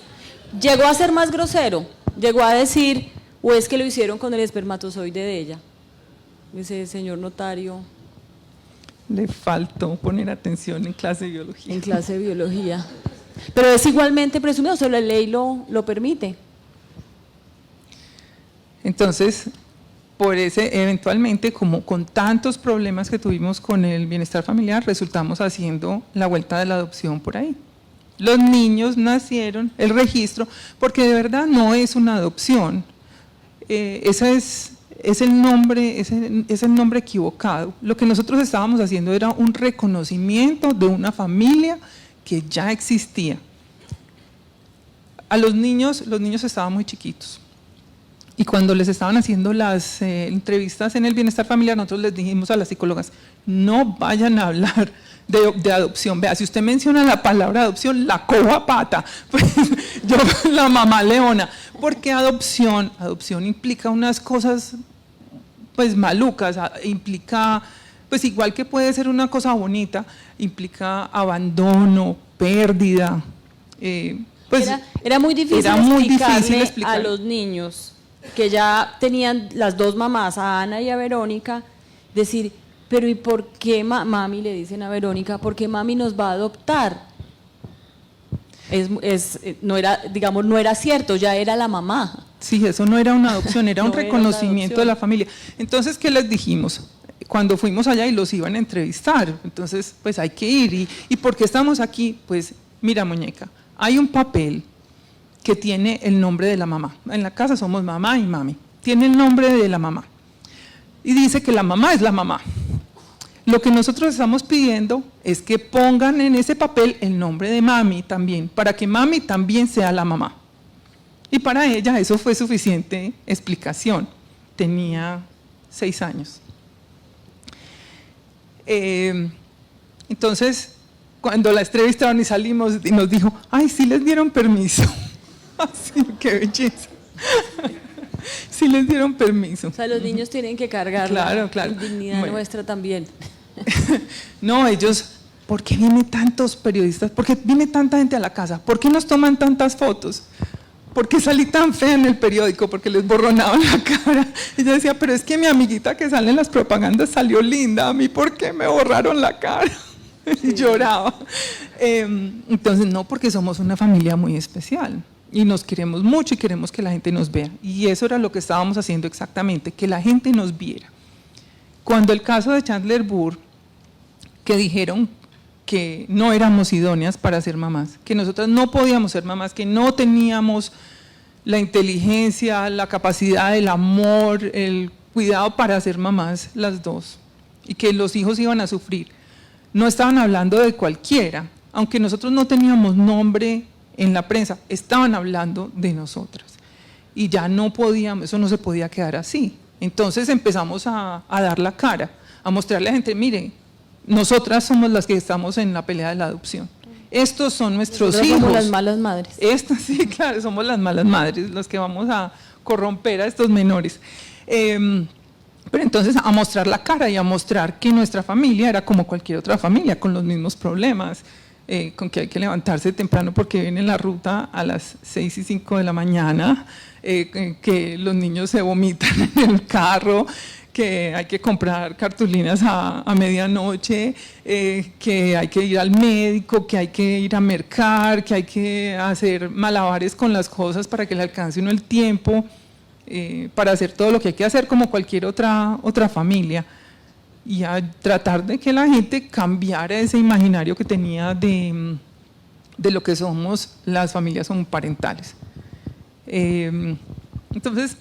Llegó a ser más grosero, llegó a decir, o es que lo hicieron con el espermatozoide de ella. Dice, señor notario. Le faltó poner atención en clase de biología. En clase de biología. Pero es igualmente presumido, o sea, la ley lo permite. Entonces, eventualmente, como con tantos problemas que tuvimos con el bienestar familiar, resultamos haciendo la vuelta de la adopción por ahí. Los niños nacieron, el registro, porque de verdad no es una adopción. Ese es el nombre equivocado. Lo que nosotros estábamos haciendo era un reconocimiento de una familia que ya existía. A los niños estaban muy chiquitos. Y cuando les estaban haciendo las entrevistas en el bienestar familiar, nosotros les dijimos a las psicólogas, no vayan a hablar de adopción. Vea, si usted menciona la palabra adopción, la cojo a pata. Pues yo, la mamá leona. Porque adopción implica unas cosas pues malucas, implica, pues igual que puede ser una cosa implica abandono, pérdida. Pues era muy difícil explicarle a los niños que ya tenían las dos mamás, a Ana y a Verónica, decir, pero ¿y por qué mami, le dicen a Verónica, por qué mami nos va a adoptar? No era cierto, ya era la mamá. Sí, eso no era una adopción, era un reconocimiento de la familia. Entonces, ¿qué les dijimos? Cuando fuimos allá y los iban a entrevistar, entonces, pues hay que ir. ¿Y por qué estamos aquí? Pues, mira, muñeca, hay un papel que tiene el nombre de la mamá. En la casa somos mamá y mami. Tiene el nombre de la mamá. Y dice que la mamá es la mamá. Lo que nosotros estamos pidiendo es que pongan en ese papel el nombre de mami también, para que mami también sea la mamá. Y para ella eso fue suficiente explicación. Tenía 6 años. Entonces, cuando la entrevistaron y salimos, y nos dijo, ay, sí les dieron permiso. Así, qué belleza. Sí les dieron permiso. O sea, los niños tienen que cargar claro. La dignidad nuestra también. No, ellos, ¿por qué vienen tantos periodistas? ¿Por qué viene tanta gente a la casa? ¿Por qué nos toman tantas fotos? ¿Por qué salí tan fea en el periódico? Porque les borronaban la cara. Ella decía, pero es que mi amiguita que sale en las propagandas salió linda, a mí ¿por qué me borraron la cara? Sí. Lloraba. Entonces, no, porque somos una familia muy especial. y nos queremos mucho y queremos que la gente nos vea. Y eso era lo que estábamos haciendo exactamente, que la gente nos viera. Cuando el caso de Chandler Burr, que dijeron que no éramos idóneas para ser mamás, que nosotras no podíamos ser mamás, que no teníamos la inteligencia, la capacidad, el amor, el cuidado para ser mamás las dos, y que los hijos iban a sufrir. No estaban hablando de cualquiera, aunque nosotros no teníamos nombre en la prensa, estaban hablando de nosotras. Y ya no podíamos, eso no se podía quedar así. Entonces empezamos a dar la cara, a mostrarle a la gente, mire, nosotras somos las que estamos en la pelea de la adopción. Estos son nuestros Nosotras hijos. somos las malas madres. Estas, sí, claro, somos las malas madres, los que vamos a corromper a estos menores. Pero entonces a mostrar la cara y a mostrar que nuestra familia era como cualquier otra familia, con los mismos problemas, con que hay que levantarse temprano porque viene la ruta a las 6:05 de la mañana, que los niños se vomitan en el carro, que hay que comprar cartulinas a medianoche, que hay que ir al médico, que hay que ir a mercar, que hay que hacer malabares con las cosas para que le alcance uno el tiempo, para hacer todo lo que hay que hacer como cualquier otra familia, y a tratar de que la gente cambiara ese imaginario que tenía de lo que somos las familias homoparentales. Entonces,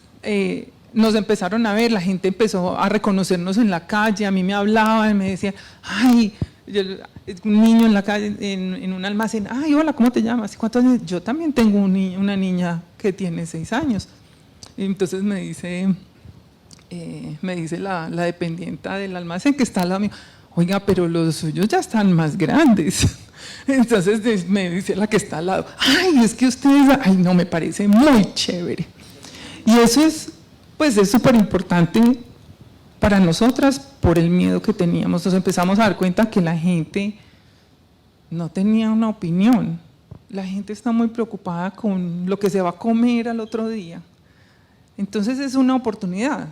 nos empezaron a ver, la gente empezó a reconocernos en la calle, a mí me hablaban, me decían, ay, un niño en la calle, en un almacén, ay, hola, ¿cómo te llamas? ¿Cuántos años? Yo también tengo una niña que tiene 6 años. Y entonces me dice la dependienta del almacén que está al lado mío, oiga, pero los suyos ya están más grandes. Entonces me dice la que está al lado, ay, es que ustedes, ay, no, me parece muy chévere. Y eso es, pues es súper importante para nosotras por el miedo que teníamos. Nos empezamos a dar cuenta que la gente no tenía una opinión. La gente está muy preocupada con lo que se va a comer al otro día. Entonces es una oportunidad.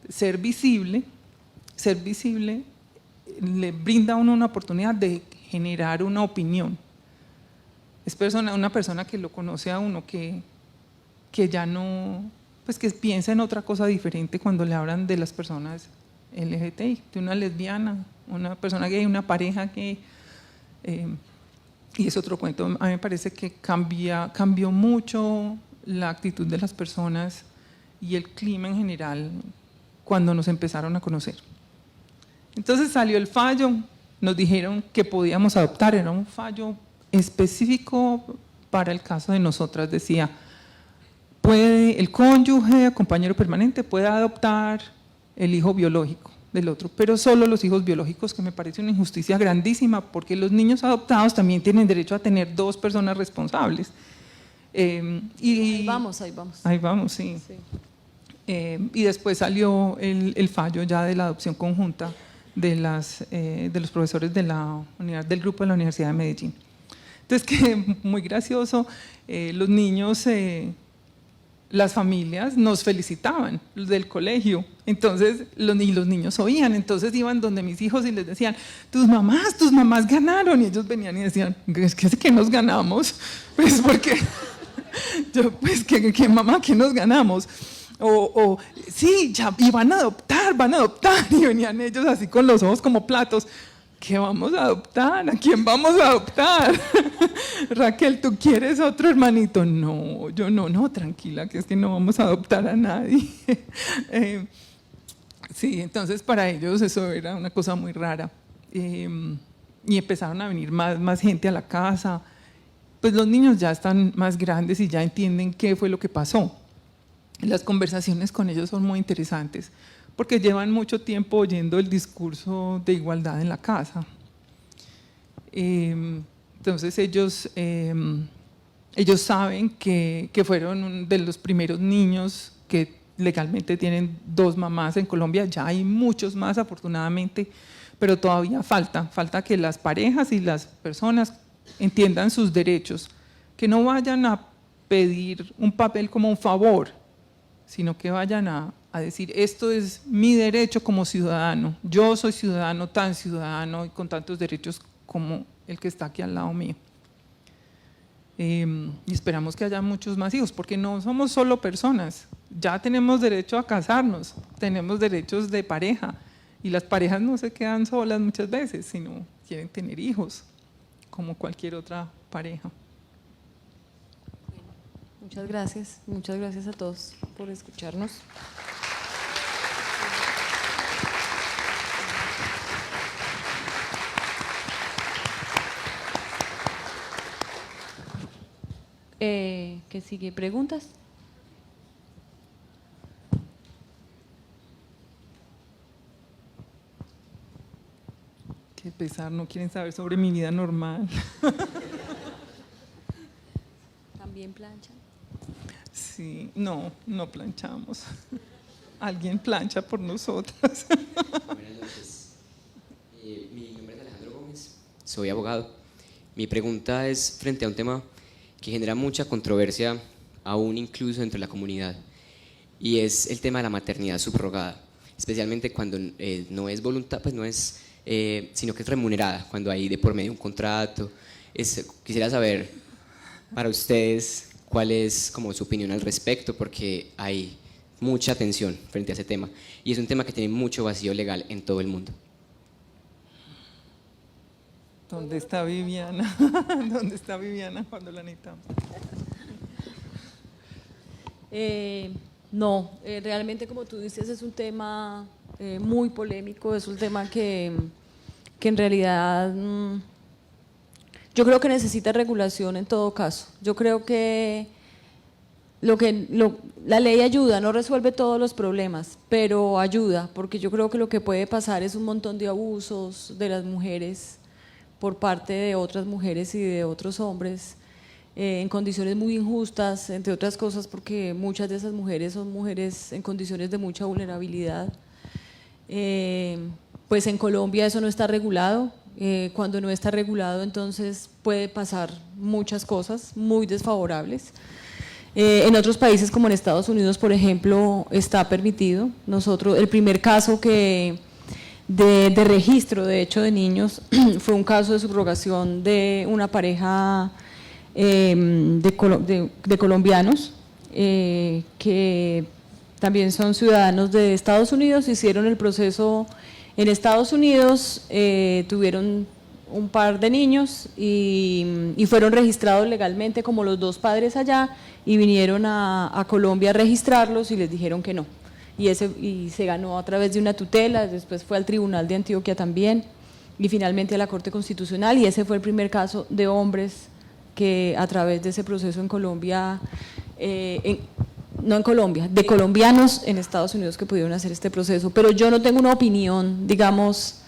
Ser visible le brinda a uno una oportunidad de generar una opinión. Es una persona que lo conoce a uno, que ya no, pues que piensa en otra cosa diferente cuando le hablan de las personas LGTBI, de una lesbiana, una persona gay, una pareja gay. Y es otro cuento. A mí me parece que cambió mucho la actitud de las personas y el clima en general cuando nos empezaron a conocer. Entonces salió el fallo, nos dijeron que podíamos adoptar, era un fallo específico para el caso de nosotras, decía, puede el cónyuge, compañero permanente, puede adoptar el hijo biológico del otro, pero solo los hijos biológicos, que me parece una injusticia grandísima, porque los niños adoptados también tienen derecho a tener 2 personas responsables. Ahí vamos. Ahí vamos, sí. Y después salió el fallo ya de la adopción conjunta de los profesores del grupo de la Universidad de Medellín. Entonces, que muy gracioso, los niños, las familias nos felicitaban, los del colegio, entonces los niños oían, entonces iban donde mis hijos y les decían, tus mamás ganaron, y ellos venían y decían, es que nos ganamos, pues porque, yo, pues que mamá, ¿qué nos ganamos? O sí, ya, y van a adoptar, y venían ellos así con los ojos como platos. ¿Qué vamos a adoptar? ¿A quién vamos a adoptar? Raquel, ¿tú quieres otro hermanito? No, yo no, tranquila, que es que no vamos a adoptar a nadie. Sí, entonces para ellos eso era una cosa muy rara. Y empezaron a venir más gente a la casa. Pues los niños ya están más grandes y ya entienden qué fue lo que pasó. Las conversaciones con ellos son muy interesantes porque llevan mucho tiempo oyendo el discurso de igualdad en la casa. Entonces ellos saben que fueron de los primeros niños que legalmente tienen 2 mamás en Colombia. Ya hay muchos más, afortunadamente, pero todavía falta que las parejas y las personas entiendan sus derechos, que no vayan a pedir un papel como un favor, sino que vayan a decir, esto es mi derecho como ciudadano, yo soy ciudadano, tan ciudadano y con tantos derechos como el que está aquí al lado mío. y esperamos que haya muchos más hijos, porque no somos solo personas, ya tenemos derecho a casarnos, tenemos derechos de pareja, y las parejas no se quedan solas muchas veces, sino quieren tener hijos, como cualquier otra pareja. Muchas gracias a todos por escucharnos. ¿Qué sigue? ¿Preguntas? Qué pesar, no quieren saber sobre mi vida normal. ¿También planchan? Sí, no planchamos. Alguien plancha por nosotras. Buenas noches. Mi nombre es Alejandro Gómez, soy abogado. Mi pregunta es frente a un tema que genera mucha controversia, aún incluso entre la comunidad, y es el tema de la maternidad subrogada, especialmente cuando no es voluntad, pues no es, sino que es remunerada, cuando hay de por medio un contrato. Quisiera saber para ustedes cuál es como su opinión al respecto, porque hay mucha tensión frente a ese tema, y es un tema que tiene mucho vacío legal en todo el mundo. ¿Dónde está Viviana? ¿Dónde está Viviana cuando la necesitamos? No, realmente como tú dices es un tema muy polémico, es un tema que en realidad yo creo que necesita regulación en todo caso. Yo creo que la ley ayuda, no resuelve todos los problemas, pero ayuda, porque yo creo que lo que puede pasar es un montón de abusos de las mujeres por parte de otras mujeres y de otros hombres en condiciones muy injustas, entre otras cosas porque muchas de esas mujeres son mujeres en condiciones de mucha vulnerabilidad. Pues en Colombia eso no está regulado, cuando no está regulado entonces puede pasar muchas cosas muy desfavorables. En otros países como en Estados Unidos, por ejemplo, está permitido. Nosotros, el primer caso de registro, de hecho, de niños, fue un caso de subrogación de una pareja de colombianos que también son ciudadanos de Estados Unidos, hicieron el proceso en Estados Unidos, tuvieron un par de niños y fueron registrados legalmente como los dos padres allá y vinieron a Colombia a registrarlos y les dijeron que no. Y se ganó a través de una tutela, después fue al Tribunal de Antioquia también y finalmente a la Corte Constitucional, y ese fue el primer caso de hombres que a través de ese proceso en Colombia, no en Colombia, de colombianos en Estados Unidos que pudieron hacer este proceso. Pero yo no tengo una opinión, digamos,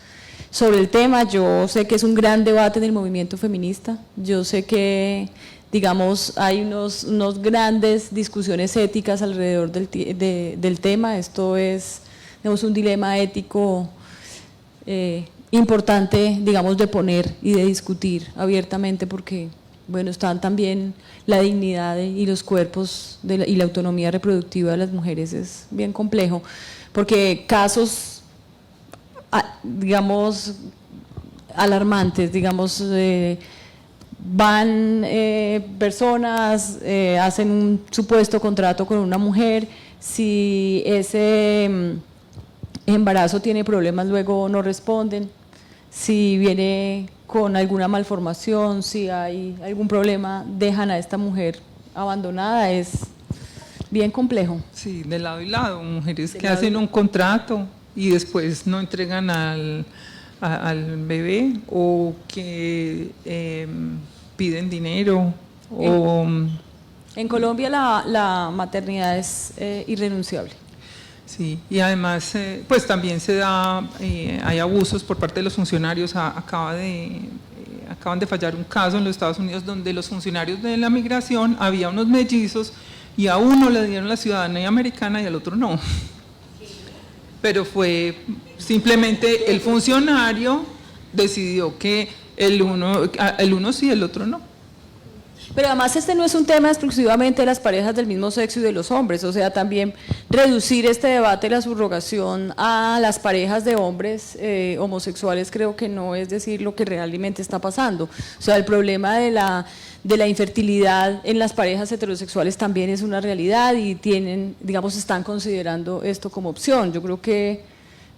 sobre el tema. Yo sé que es un gran debate en el movimiento feminista, yo sé que digamos hay unos grandes discusiones éticas alrededor del tema. Esto es, digamos, un dilema ético importante, digamos, de poner y de discutir abiertamente, porque bueno, están también la dignidad y los cuerpos y la autonomía reproductiva de las mujeres. Es bien complejo, porque casos, digamos, alarmantes, digamos, van personas, hacen un supuesto contrato con una mujer, si ese embarazo tiene problemas luego no responden, si viene con alguna malformación, si hay algún problema, dejan a esta mujer abandonada. Es bien complejo. Sí, de lado y lado, mujeres que hacen un contrato y después no entregan al bebé, o que piden dinero. En Colombia la maternidad es irrenunciable. Sí, y además pues también se da, hay abusos por parte de los funcionarios. Acaban de fallar un caso en los Estados Unidos donde los funcionarios de la migración, había unos mellizos y a uno le dieron la ciudadanía americana y al otro no. Pero fue simplemente el funcionario decidió que el uno sí, el otro no. Pero además este no es un tema exclusivamente de las parejas del mismo sexo y de los hombres, o sea, también reducir este debate de la subrogación a las parejas de hombres homosexuales creo que no es decir lo que realmente está pasando. O sea, el problema de de la infertilidad en las parejas heterosexuales también es una realidad y tienen, digamos, están considerando esto como opción. Yo creo que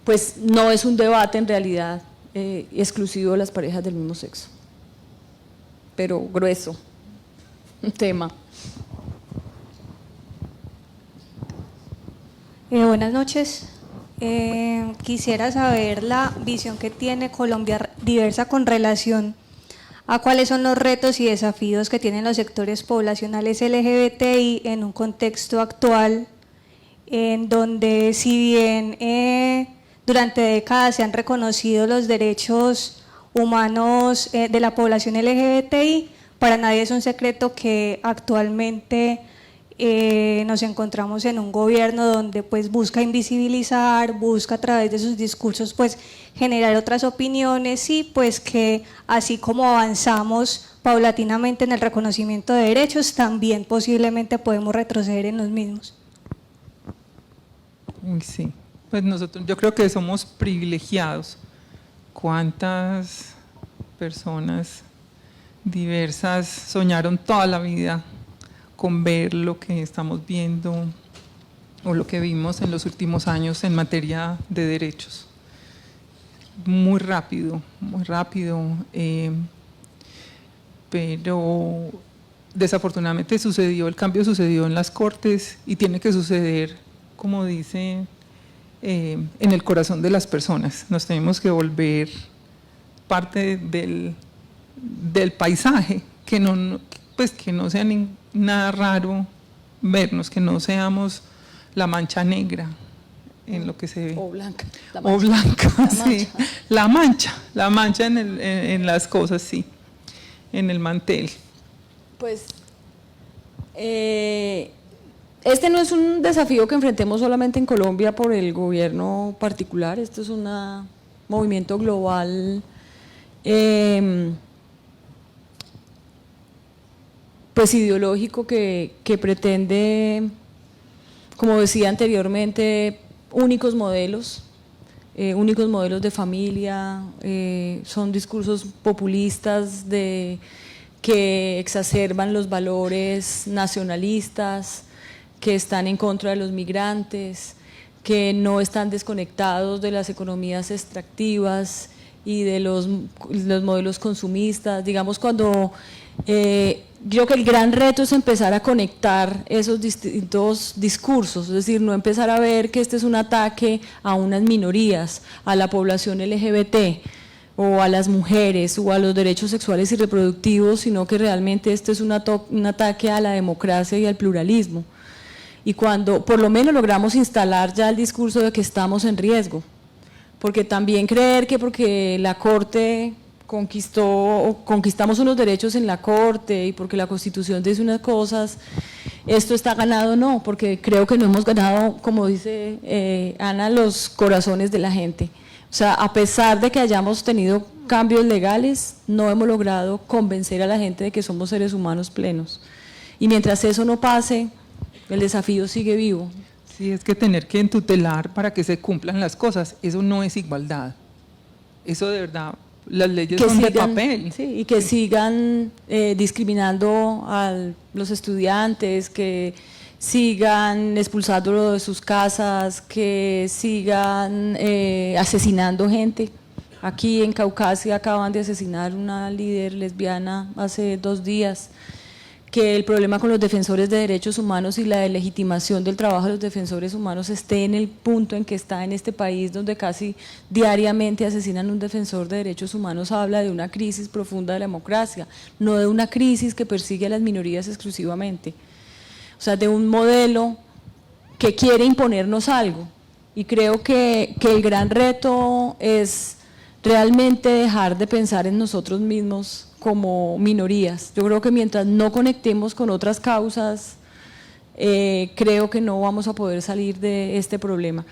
pues no es un debate en realidad exclusivo de las parejas del mismo sexo, pero grueso tema. Buenas noches. Quisiera saber la visión que tiene Colombia Diversa con relación a cuáles son los retos y desafíos que tienen los sectores poblacionales LGBTI en un contexto actual en donde, si bien durante décadas se han reconocido los derechos humanos de la población LGBTI, para nadie es un secreto que actualmente nos encontramos en un gobierno donde pues busca invisibilizar, busca a través de sus discursos pues generar otras opiniones y pues que así como avanzamos paulatinamente en el reconocimiento de derechos, también posiblemente podemos retroceder en los mismos. Sí, pues nosotros, yo creo que somos privilegiados. ¿Cuántas personas diversas soñaron toda la vida con ver lo que estamos viendo o lo que vimos en los últimos años en materia de derechos? Muy rápido, pero desafortunadamente el cambio sucedió en las Cortes y tiene que suceder, como dice, en el corazón de las personas. Nos tenemos que volver parte del paisaje, que no sea nada raro vernos, que no seamos la mancha negra en lo que se ve. O blanca. O blanca, sí. La mancha en las cosas, sí, en el mantel. Pues este no es un desafío que enfrentemos solamente en Colombia por el gobierno particular, esto es un movimiento global pues ideológico que pretende, como decía anteriormente, únicos modelos de familia, son discursos populistas que exacerban los valores nacionalistas, que están en contra de los migrantes, que no están desconectados de las economías extractivas y de los modelos consumistas. Digamos, cuando creo que el gran reto es empezar a conectar esos distintos discursos, es decir, no empezar a ver que este es un ataque a unas minorías, a la población LGBT o a las mujeres o a los derechos sexuales y reproductivos, sino que realmente este es un ataque a la democracia y al pluralismo. Y cuando por lo menos logramos instalar ya el discurso de que estamos en riesgo, porque también creer que porque la Corte conquistamos unos derechos en la Corte y porque la Constitución dice unas cosas, esto está ganado, no, porque creo que no hemos ganado, como dice Ana, los corazones de la gente. O sea, a pesar de que hayamos tenido cambios legales, no hemos logrado convencer a la gente de que somos seres humanos plenos. Y mientras eso no pase, el desafío sigue vivo. Sí, es que tener que entutelar para que se cumplan las cosas, eso no es igualdad. Eso de verdad, las leyes son de papel. Sí, y que sigan discriminando a los estudiantes, que sigan expulsándolo de sus casas, que sigan asesinando gente. Aquí en Caucasia acaban de asesinar una líder lesbiana hace 2 días, que el problema con los defensores de derechos humanos y la deslegitimación del trabajo de los defensores humanos esté en el punto en que está en este país, donde casi diariamente asesinan un defensor de derechos humanos, habla de una crisis profunda de la democracia, no de una crisis que persigue a las minorías exclusivamente. O sea, de un modelo que quiere imponernos algo. Y creo que el gran reto es realmente dejar de pensar en nosotros mismos como minorías. Yo creo que mientras no conectemos con otras causas, creo que no vamos a poder salir de este problema.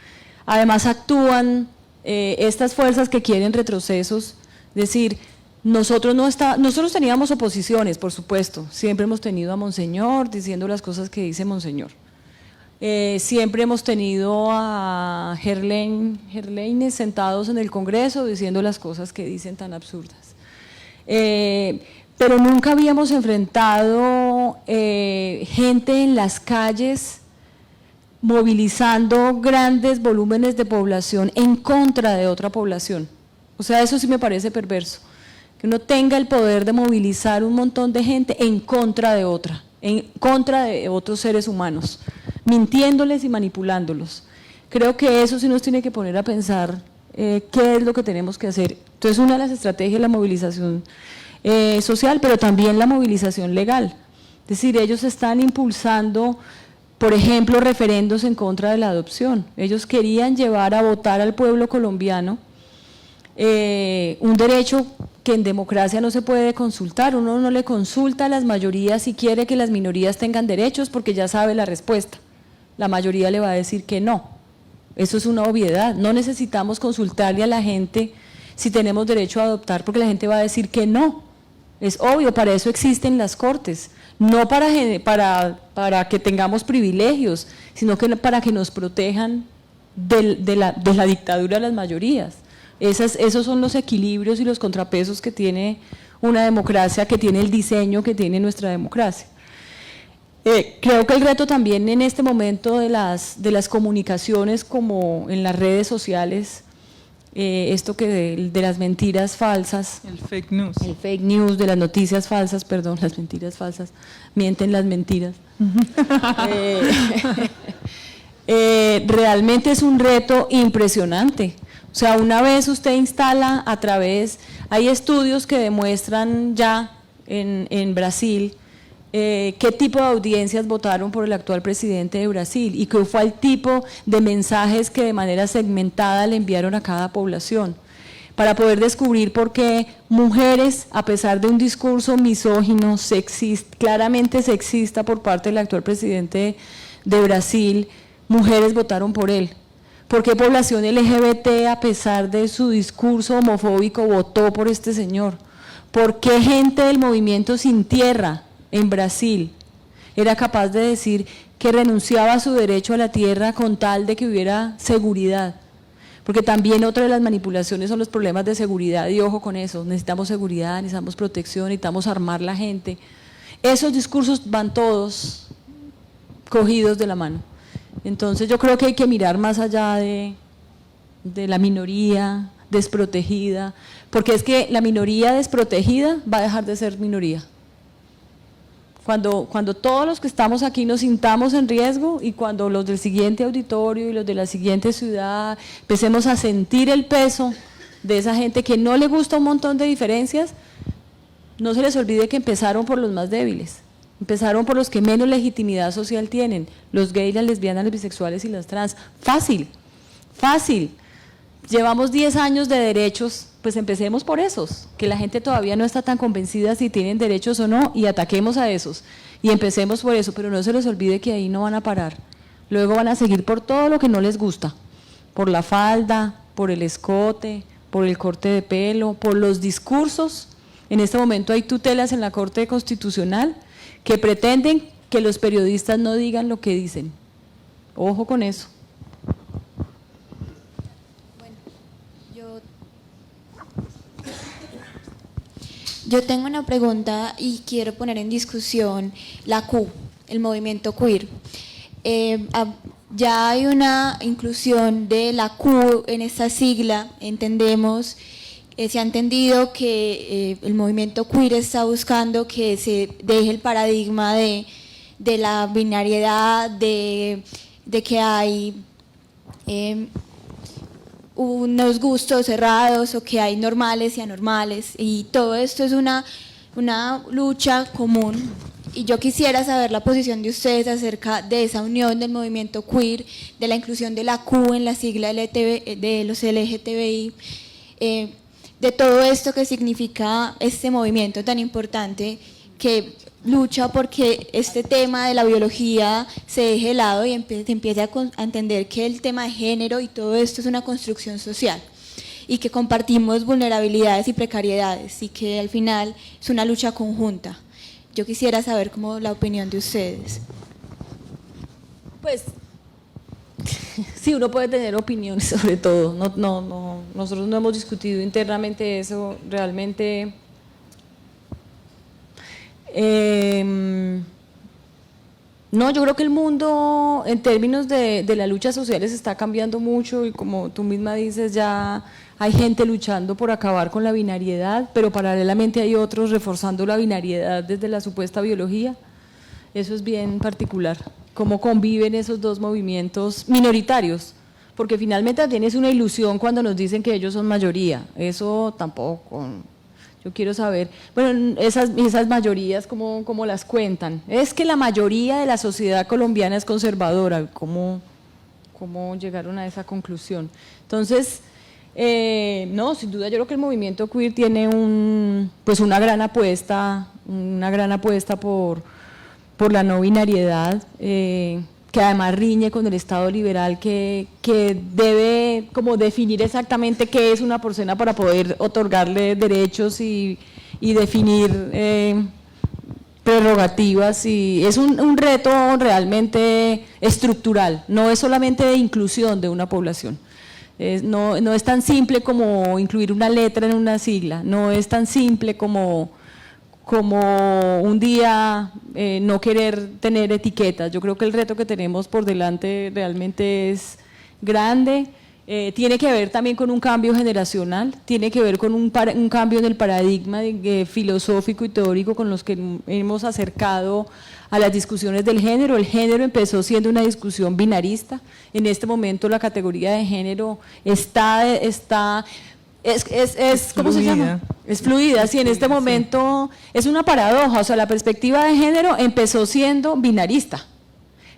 Además actúan estas fuerzas que quieren retrocesos, es decir, nosotros teníamos oposiciones, por supuesto, siempre hemos tenido a Monseñor diciendo las cosas que dice Monseñor. Siempre hemos tenido a Gerleines sentados en el Congreso diciendo las cosas que dicen tan absurdas. pero nunca habíamos enfrentado gente en las calles movilizando grandes volúmenes de población en contra de otra población. O sea, eso sí me parece perverso, que uno tenga el poder de movilizar un montón de gente en contra de otra, en contra de otros seres humanos, mintiéndoles y manipulándolos. Creo que eso sí nos tiene que poner a pensar qué es lo que tenemos que hacer. Entonces, una de las estrategias es la movilización social, pero también la movilización legal. Es decir, ellos están impulsando, por ejemplo, referendos en contra de la adopción. Ellos querían llevar a votar al pueblo colombiano un derecho que en democracia no se puede consultar. Uno no le consulta a las mayorías si quiere que las minorías tengan derechos porque ya sabe la respuesta. La mayoría le va a decir que no. Eso es una obviedad. No necesitamos consultarle a la gente si tenemos derecho a adoptar porque la gente va a decir que no. Es obvio, para eso existen las cortes. No para que tengamos privilegios, sino que para que nos protejan de la dictadura de las mayorías. Esos son los equilibrios y los contrapesos que tiene una democracia, que tiene el diseño que tiene nuestra democracia. Creo que el reto también en este momento de las comunicaciones como en las redes sociales, esto que de las mentiras falsas. El fake news. El fake news, de las noticias falsas, perdón, las mentiras falsas, mienten las mentiras. Realmente es un reto impresionante. O sea, una vez usted instala a través, hay estudios que demuestran ya en Brasil qué tipo de audiencias votaron por el actual presidente de Brasil y qué fue el tipo de mensajes que de manera segmentada le enviaron a cada población, para poder descubrir por qué mujeres, a pesar de un discurso misógino, claramente sexista por parte del actual presidente de Brasil, mujeres votaron por él. ¿Por qué población LGBT, a pesar de su discurso homofóbico, votó por este señor? ¿Por qué gente del movimiento Sin Tierra en Brasil era capaz de decir que renunciaba a su derecho a la tierra con tal de que hubiera seguridad? Porque también otra de las manipulaciones son los problemas de seguridad, y ojo con eso, necesitamos seguridad, necesitamos protección, necesitamos armar la gente. Esos discursos van todos cogidos de la mano. Entonces yo creo que hay que mirar más allá de la minoría desprotegida, porque es que la minoría desprotegida va a dejar de ser minoría. Cuando todos los que estamos aquí nos sintamos en riesgo y cuando los del siguiente auditorio y los de la siguiente ciudad empecemos a sentir el peso de esa gente que no le gusta un montón de diferencias, no se les olvide que empezaron por los más débiles. Empezaron por los que menos legitimidad social tienen, los gays, las lesbianas, los bisexuales y las trans. Fácil, fácil. Llevamos 10 años de derechos, pues empecemos por esos, que la gente todavía no está tan convencida si tienen derechos o no, y ataquemos a esos, y empecemos por eso, pero no se les olvide que ahí no van a parar. Luego van a seguir por todo lo que no les gusta, por la falda, por el escote, por el corte de pelo, por los discursos. En este momento hay tutelas en la Corte Constitucional que pretenden que los periodistas no digan lo que dicen. Ojo con eso. Bueno, yo tengo una pregunta y quiero poner en discusión la Q, el movimiento queer. Ya hay una inclusión de la Q en esta sigla, entendemos. Se ha entendido que el movimiento queer está buscando que se deje el paradigma de la binariedad, de que hay unos gustos cerrados o que hay normales y anormales, y todo esto es una lucha común. Y yo quisiera saber la posición de ustedes acerca de esa unión del movimiento queer, de la inclusión de la Q en la sigla de los LGTBI, de todo esto que significa este movimiento tan importante que lucha porque este tema de la biología se deje de lado y se empiece a entender que el tema de género y todo esto es una construcción social y que compartimos vulnerabilidades y precariedades y que al final es una lucha conjunta. Yo quisiera saber cómo la opinión de ustedes. Pues sí, uno puede tener opiniones sobre todo. Nosotros no hemos discutido internamente eso. Realmente No, yo creo que el mundo en términos de las luchas sociales está cambiando mucho y como tú misma dices, ya hay gente luchando por acabar con la binariedad, pero paralelamente hay otros reforzando la binariedad desde la supuesta biología. Eso es bien particular, cómo conviven esos dos movimientos minoritarios, porque finalmente también es una ilusión cuando nos dicen que ellos son mayoría, eso tampoco. Yo quiero saber, bueno, esas mayorías, ¿cómo las cuentan? Es que la mayoría de la sociedad colombiana es conservadora, ¿cómo llegaron a esa conclusión? Entonces, no, sin duda yo creo que el movimiento queer tiene una gran apuesta por la no binariedad, que además riñe con el Estado liberal que debe como definir exactamente qué es una persona para poder otorgarle derechos y definir prerrogativas, y es un reto realmente estructural, no es solamente de inclusión de una población. No es tan simple como incluir una letra en una sigla, no es tan simple como un día no querer tener etiquetas. Yo creo que el reto que tenemos por delante realmente es grande, tiene que ver también con un cambio generacional, tiene que ver con un cambio en el paradigma filosófico y teórico con los que hemos acercado a las discusiones del género. El género empezó siendo una discusión binarista, en este momento la categoría de género ¿cómo se llama? Es fluida, sí, en este momento es una paradoja, o sea, la perspectiva de género empezó siendo binarista,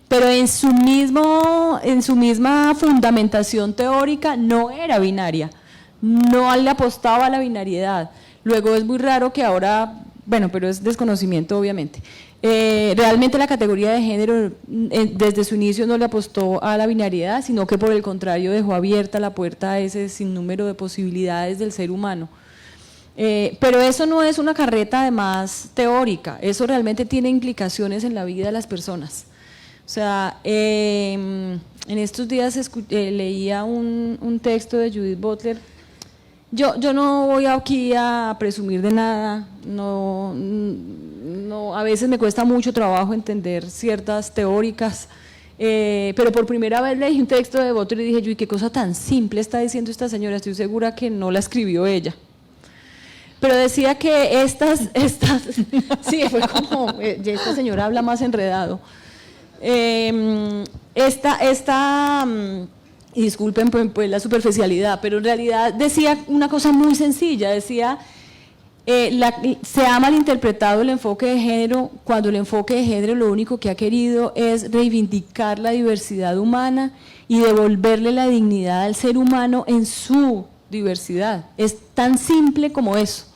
pero en su misma fundamentación teórica no era binaria, no le apostaba a la binariedad. Luego es muy raro que ahora, bueno, pero es desconocimiento obviamente. Realmente la categoría de género desde su inicio no le apostó a la binariedad, sino que por el contrario dejó abierta la puerta a ese sinnúmero de posibilidades del ser humano. Pero eso no es una carreta además teórica, eso realmente tiene implicaciones en la vida de las personas. O sea, en estos días leía un texto de Judith Butler. Yo no voy aquí a presumir de nada, a veces me cuesta mucho trabajo entender ciertas teóricas, pero por primera vez leí un texto de Butler y dije, qué cosa tan simple está diciendo esta señora, estoy segura que no la escribió ella. Pero decía que sí, fue como, ya esta señora habla más enredado. Y disculpen pues la superficialidad, pero en realidad decía una cosa muy sencilla, decía, se ha malinterpretado el enfoque de género cuando el enfoque de género lo único que ha querido es reivindicar la diversidad humana y devolverle la dignidad al ser humano en su diversidad. Es tan simple como eso.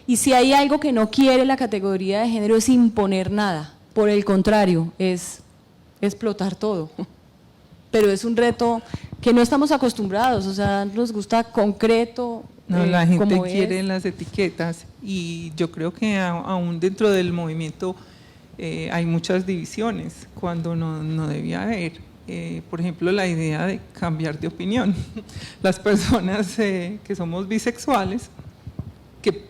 Y si hay algo que no quiere la categoría de género es imponer nada, por el contrario, es explotar todo. Pero es un reto que no estamos acostumbrados, o sea, nos gusta concreto. No, la gente como quiere las etiquetas y yo creo que aún dentro del movimiento hay muchas divisiones cuando no debía haber. Por ejemplo, la idea de cambiar de opinión. Las personas que somos bisexuales, que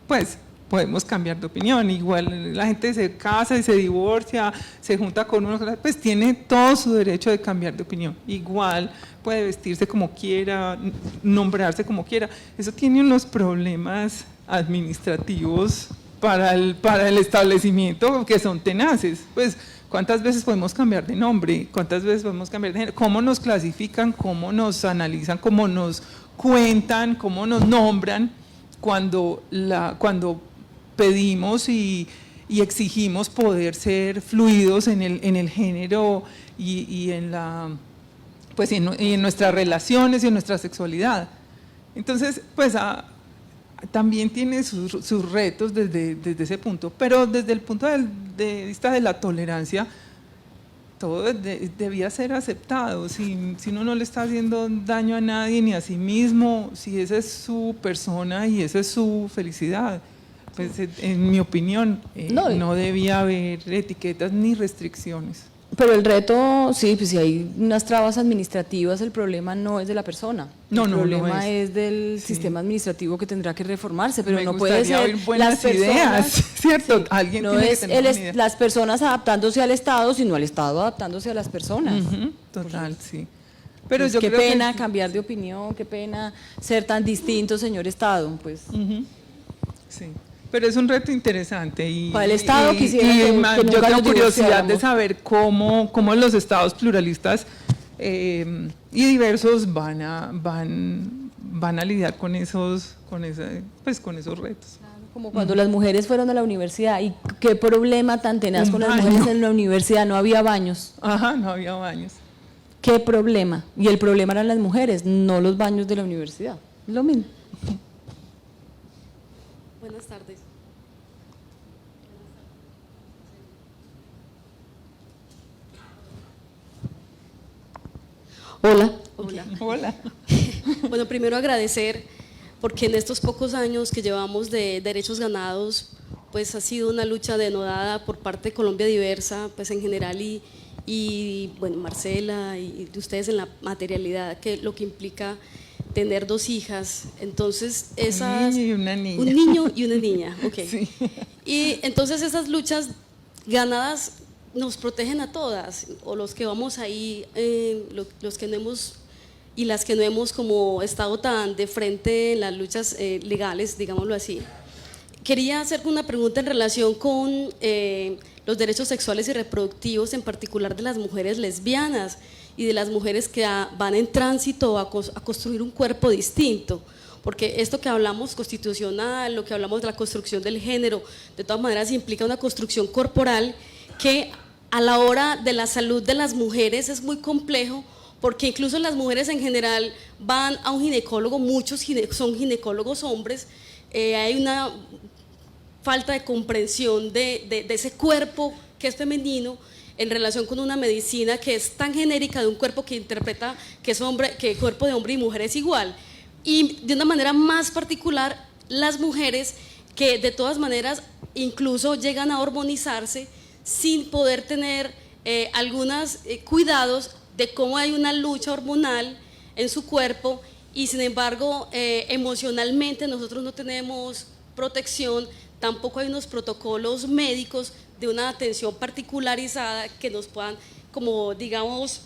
pues podemos cambiar de opinión, igual la gente se casa y se divorcia, se junta con uno, pues tiene todo su derecho de cambiar de opinión, igual puede vestirse como quiera, nombrarse como quiera. Eso tiene unos problemas administrativos para el establecimiento que son tenaces. Pues ¿cuántas veces podemos cambiar de nombre? ¿Cuántas veces podemos cambiar de género? ¿Cómo nos clasifican? ¿Cómo nos analizan? ¿Cómo nos cuentan? ¿Cómo nos nombran? Cuando pedimos y exigimos poder ser fluidos en el género y en nuestras relaciones y en nuestra sexualidad. Entonces, pues también tiene sus retos desde ese punto, pero desde el punto de vista de la tolerancia, todo debía ser aceptado. Si uno no le está haciendo daño a nadie ni a sí mismo, si esa es su persona y esa es su felicidad, pues en mi opinión no debía haber etiquetas ni restricciones. Pero el reto, sí, pues si hay unas trabas administrativas, el problema no es de la persona. No, el no, no problema es. es del Sí. sistema administrativo que tendrá que reformarse, pero Me no puede gustaría ser oír buenas las personas, ideas, ¿cierto? Alguien no tiene que es tener una idea. las personas adaptándose al Estado, sino al Estado adaptándose a las personas. Ujú, total, sí. Pero Pues yo qué creo pena que, cambiar de opinión, qué pena ser tan distinto, señor Estado. Pues sí. Pero es un reto interesante y, Para el Estado quisiera que yo nunca tengo nos curiosidad de divorciáramos. saber cómo los estados pluralistas y diversos van a lidiar con esos retos. como cuando las mujeres fueron a la universidad y qué problema tan tenaz Un con las baño. mujeres en la universidad, no había baños. Ajá, no había baños. ¿Qué problema? Y el problema eran las mujeres, no los baños de la universidad. Lo mismo. Buenas tardes. Hola. Hola. Hola. Bueno, primero agradecer porque en estos pocos años que llevamos de derechos ganados, pues ha sido una lucha denodada por parte de Colombia Diversa, pues en general y bueno, Marcela y de ustedes en la materialidad, que lo que implica tener 2 hijas. Entonces, esas... Un niño y una niña. Un niño y una niña, ok. Sí. Y entonces esas luchas ganadas nos protegen a todas, o los que vamos ahí, los que no hemos y las que no hemos como estado tan de frente en las luchas legales, digámoslo así. Quería hacer una pregunta en relación con los derechos sexuales y reproductivos, en particular de las mujeres lesbianas y de las mujeres que van en tránsito a construir un cuerpo distinto. Porque esto que hablamos constitucional, lo que hablamos de la construcción del género, de todas maneras implica una construcción corporal que a la hora de la salud de las mujeres es muy complejo, porque incluso las mujeres en general van a un ginecólogo, muchos son ginecólogos hombres, hay una falta de comprensión de ese cuerpo que es femenino en relación con una medicina que es tan genérica de un cuerpo que interpreta que es hombre, que el cuerpo de hombre y mujer es igual. Y de una manera más particular, las mujeres que de todas maneras incluso llegan a hormonizarse sin poder tener algunos cuidados de cómo hay una lucha hormonal en su cuerpo y sin embargo emocionalmente nosotros no tenemos protección, tampoco hay unos protocolos médicos de una atención particularizada que nos puedan, como digamos,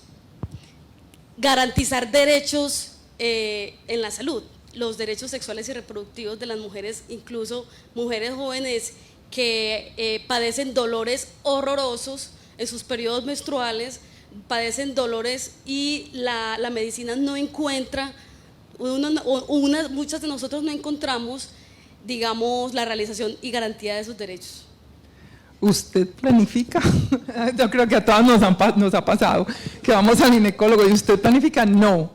garantizar derechos en la salud, los derechos sexuales y reproductivos de las mujeres, incluso mujeres jóvenes que padecen dolores horrorosos en sus periodos menstruales, padecen dolores y la medicina no encuentra, muchas de nosotros no encontramos, digamos, la realización y garantía de sus derechos. ¿Usted planifica? Yo creo que a todas nos ha pasado que vamos al ginecólogo y ¿usted planifica? No.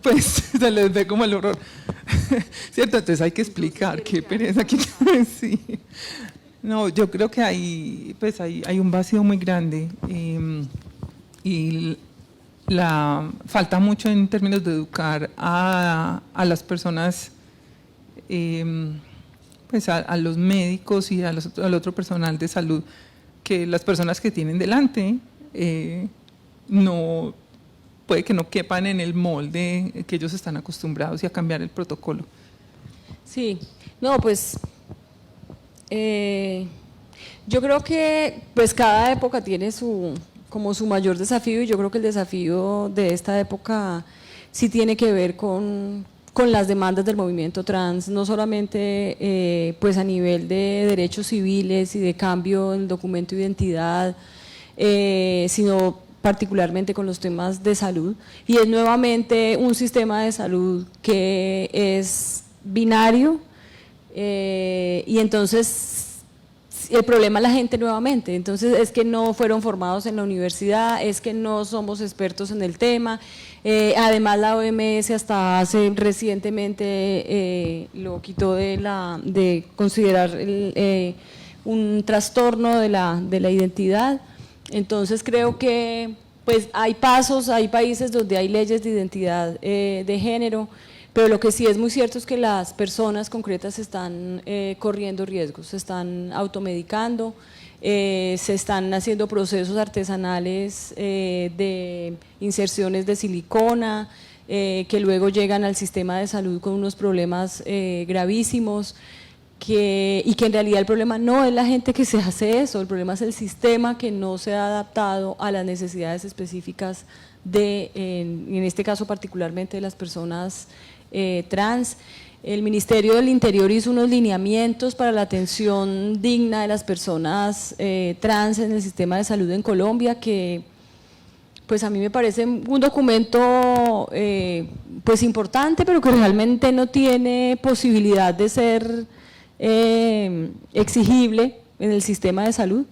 Pues se les ve como el horror. ¿Cierto? Entonces hay que explicar qué pereza que sí. No, yo creo que hay un vacío muy grande y falta mucho en términos de educar a las personas, pues a los médicos y al otro personal de salud, que las personas que tienen delante no puede que no quepan en el molde que ellos están acostumbrados y a cambiar el protocolo. Sí, no, pues yo creo que pues cada época tiene como su mayor desafío y yo creo que el desafío de esta época sí tiene que ver con las demandas del movimiento trans, no solamente pues a nivel de derechos civiles y de cambio en el documento de identidad, sino particularmente con los temas de salud. Y es nuevamente un sistema de salud que es binario y entonces el problema es la gente nuevamente, entonces es que no fueron formados en la universidad, es que no somos expertos en el tema, además la OMS hasta hace recientemente lo quitó de considerar un trastorno de la identidad, entonces creo que pues hay países donde hay leyes de identidad de género, pero lo que sí es muy cierto es que las personas concretas están corriendo riesgos, se están automedicando, se están haciendo procesos artesanales de inserciones de silicona, que luego llegan al sistema de salud con unos problemas gravísimos, y que en realidad el problema no es la gente que se hace eso, el problema es el sistema que no se ha adaptado a las necesidades específicas en este caso particularmente de las personas trans. El Ministerio del Interior hizo unos lineamientos para la atención digna de las personas trans en el sistema de salud en Colombia, que pues a mí me parece un documento pues importante, pero que realmente no tiene posibilidad de ser exigible en el sistema de salud.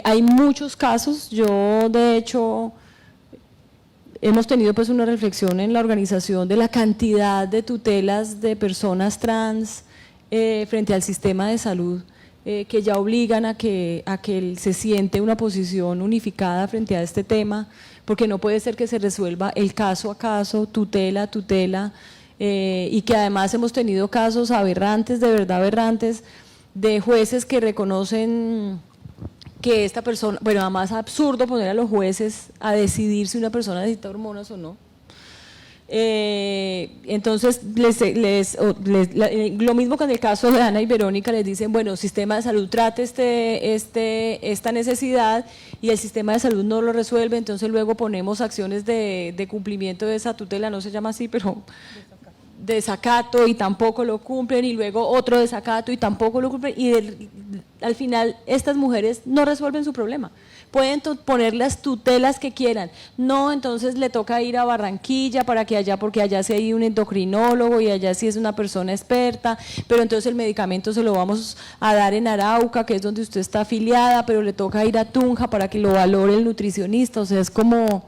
Hay muchos casos, yo de hecho hemos tenido pues una reflexión en la organización de la cantidad de tutelas de personas trans frente al sistema de salud, que ya obligan a que se siente una posición unificada frente a este tema, porque no puede ser que se resuelva el caso a caso, tutela a tutela, y que además hemos tenido casos aberrantes, de verdad aberrantes, de jueces que reconocen que esta persona, bueno, además absurdo poner a los jueces a decidir si una persona necesita hormonas o no. Entonces, lo mismo que en el caso de Ana y Verónica, les dicen, bueno, sistema de salud trate esta necesidad y el sistema de salud no lo resuelve, entonces luego ponemos acciones de cumplimiento de esa tutela, no se llama así, pero desacato y tampoco lo cumplen, y luego otro desacato y tampoco lo cumplen, y al final estas mujeres no resuelven su problema. Pueden poner las tutelas que quieran, no, entonces le toca ir a Barranquilla para que allá, porque allá sí hay un endocrinólogo y allá sí es una persona experta, pero entonces el medicamento se lo vamos a dar en Arauca, que es donde usted está afiliada, pero le toca ir a Tunja para que lo valore el nutricionista. O sea, es como,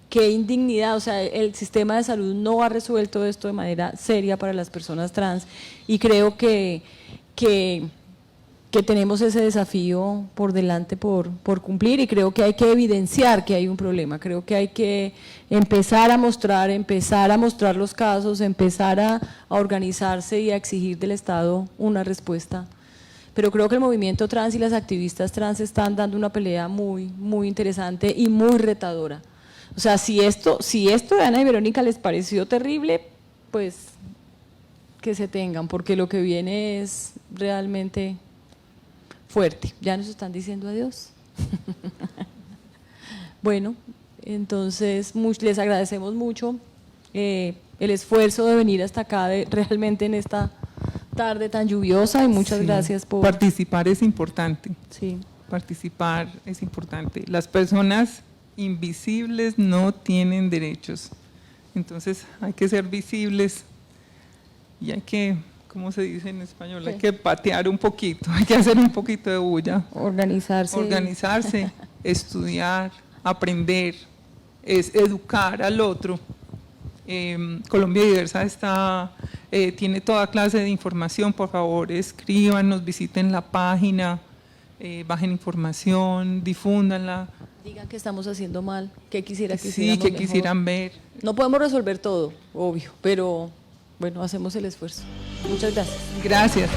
qué indignidad. O sea, el sistema de salud no ha resuelto esto de manera seria para las personas trans, y creo que tenemos ese desafío por delante por cumplir, y creo que hay que evidenciar que hay un problema. Creo que hay que empezar a mostrar los casos, empezar a organizarse y a exigir del Estado una respuesta. Pero creo que el movimiento trans y las activistas trans están dando una pelea muy, muy interesante y muy retadora. O sea, si esto de Ana y Verónica les pareció terrible, pues que se tengan, porque lo que viene es realmente fuerte. Ya nos están diciendo adiós. Bueno, entonces les agradecemos mucho el esfuerzo de venir hasta acá, realmente en esta tarde tan lluviosa, y muchas gracias por… Participar es importante. Sí. Participar es importante. Las personas invisibles no tienen derechos, entonces hay que ser visibles y hay que, ¿cómo se dice en español? Hay que patear un poquito, hay que hacer un poquito de bulla. Organizarse, estudiar, aprender, es educar al otro. Colombia Diversa tiene toda clase de información. Por favor, escríbanos, visiten la página, bajen información, difúndanla. Digan que estamos haciendo mal, que quisiera que sí, que quisieran ver. No podemos resolver todo, obvio, pero bueno, hacemos el esfuerzo. Muchas gracias. Gracias.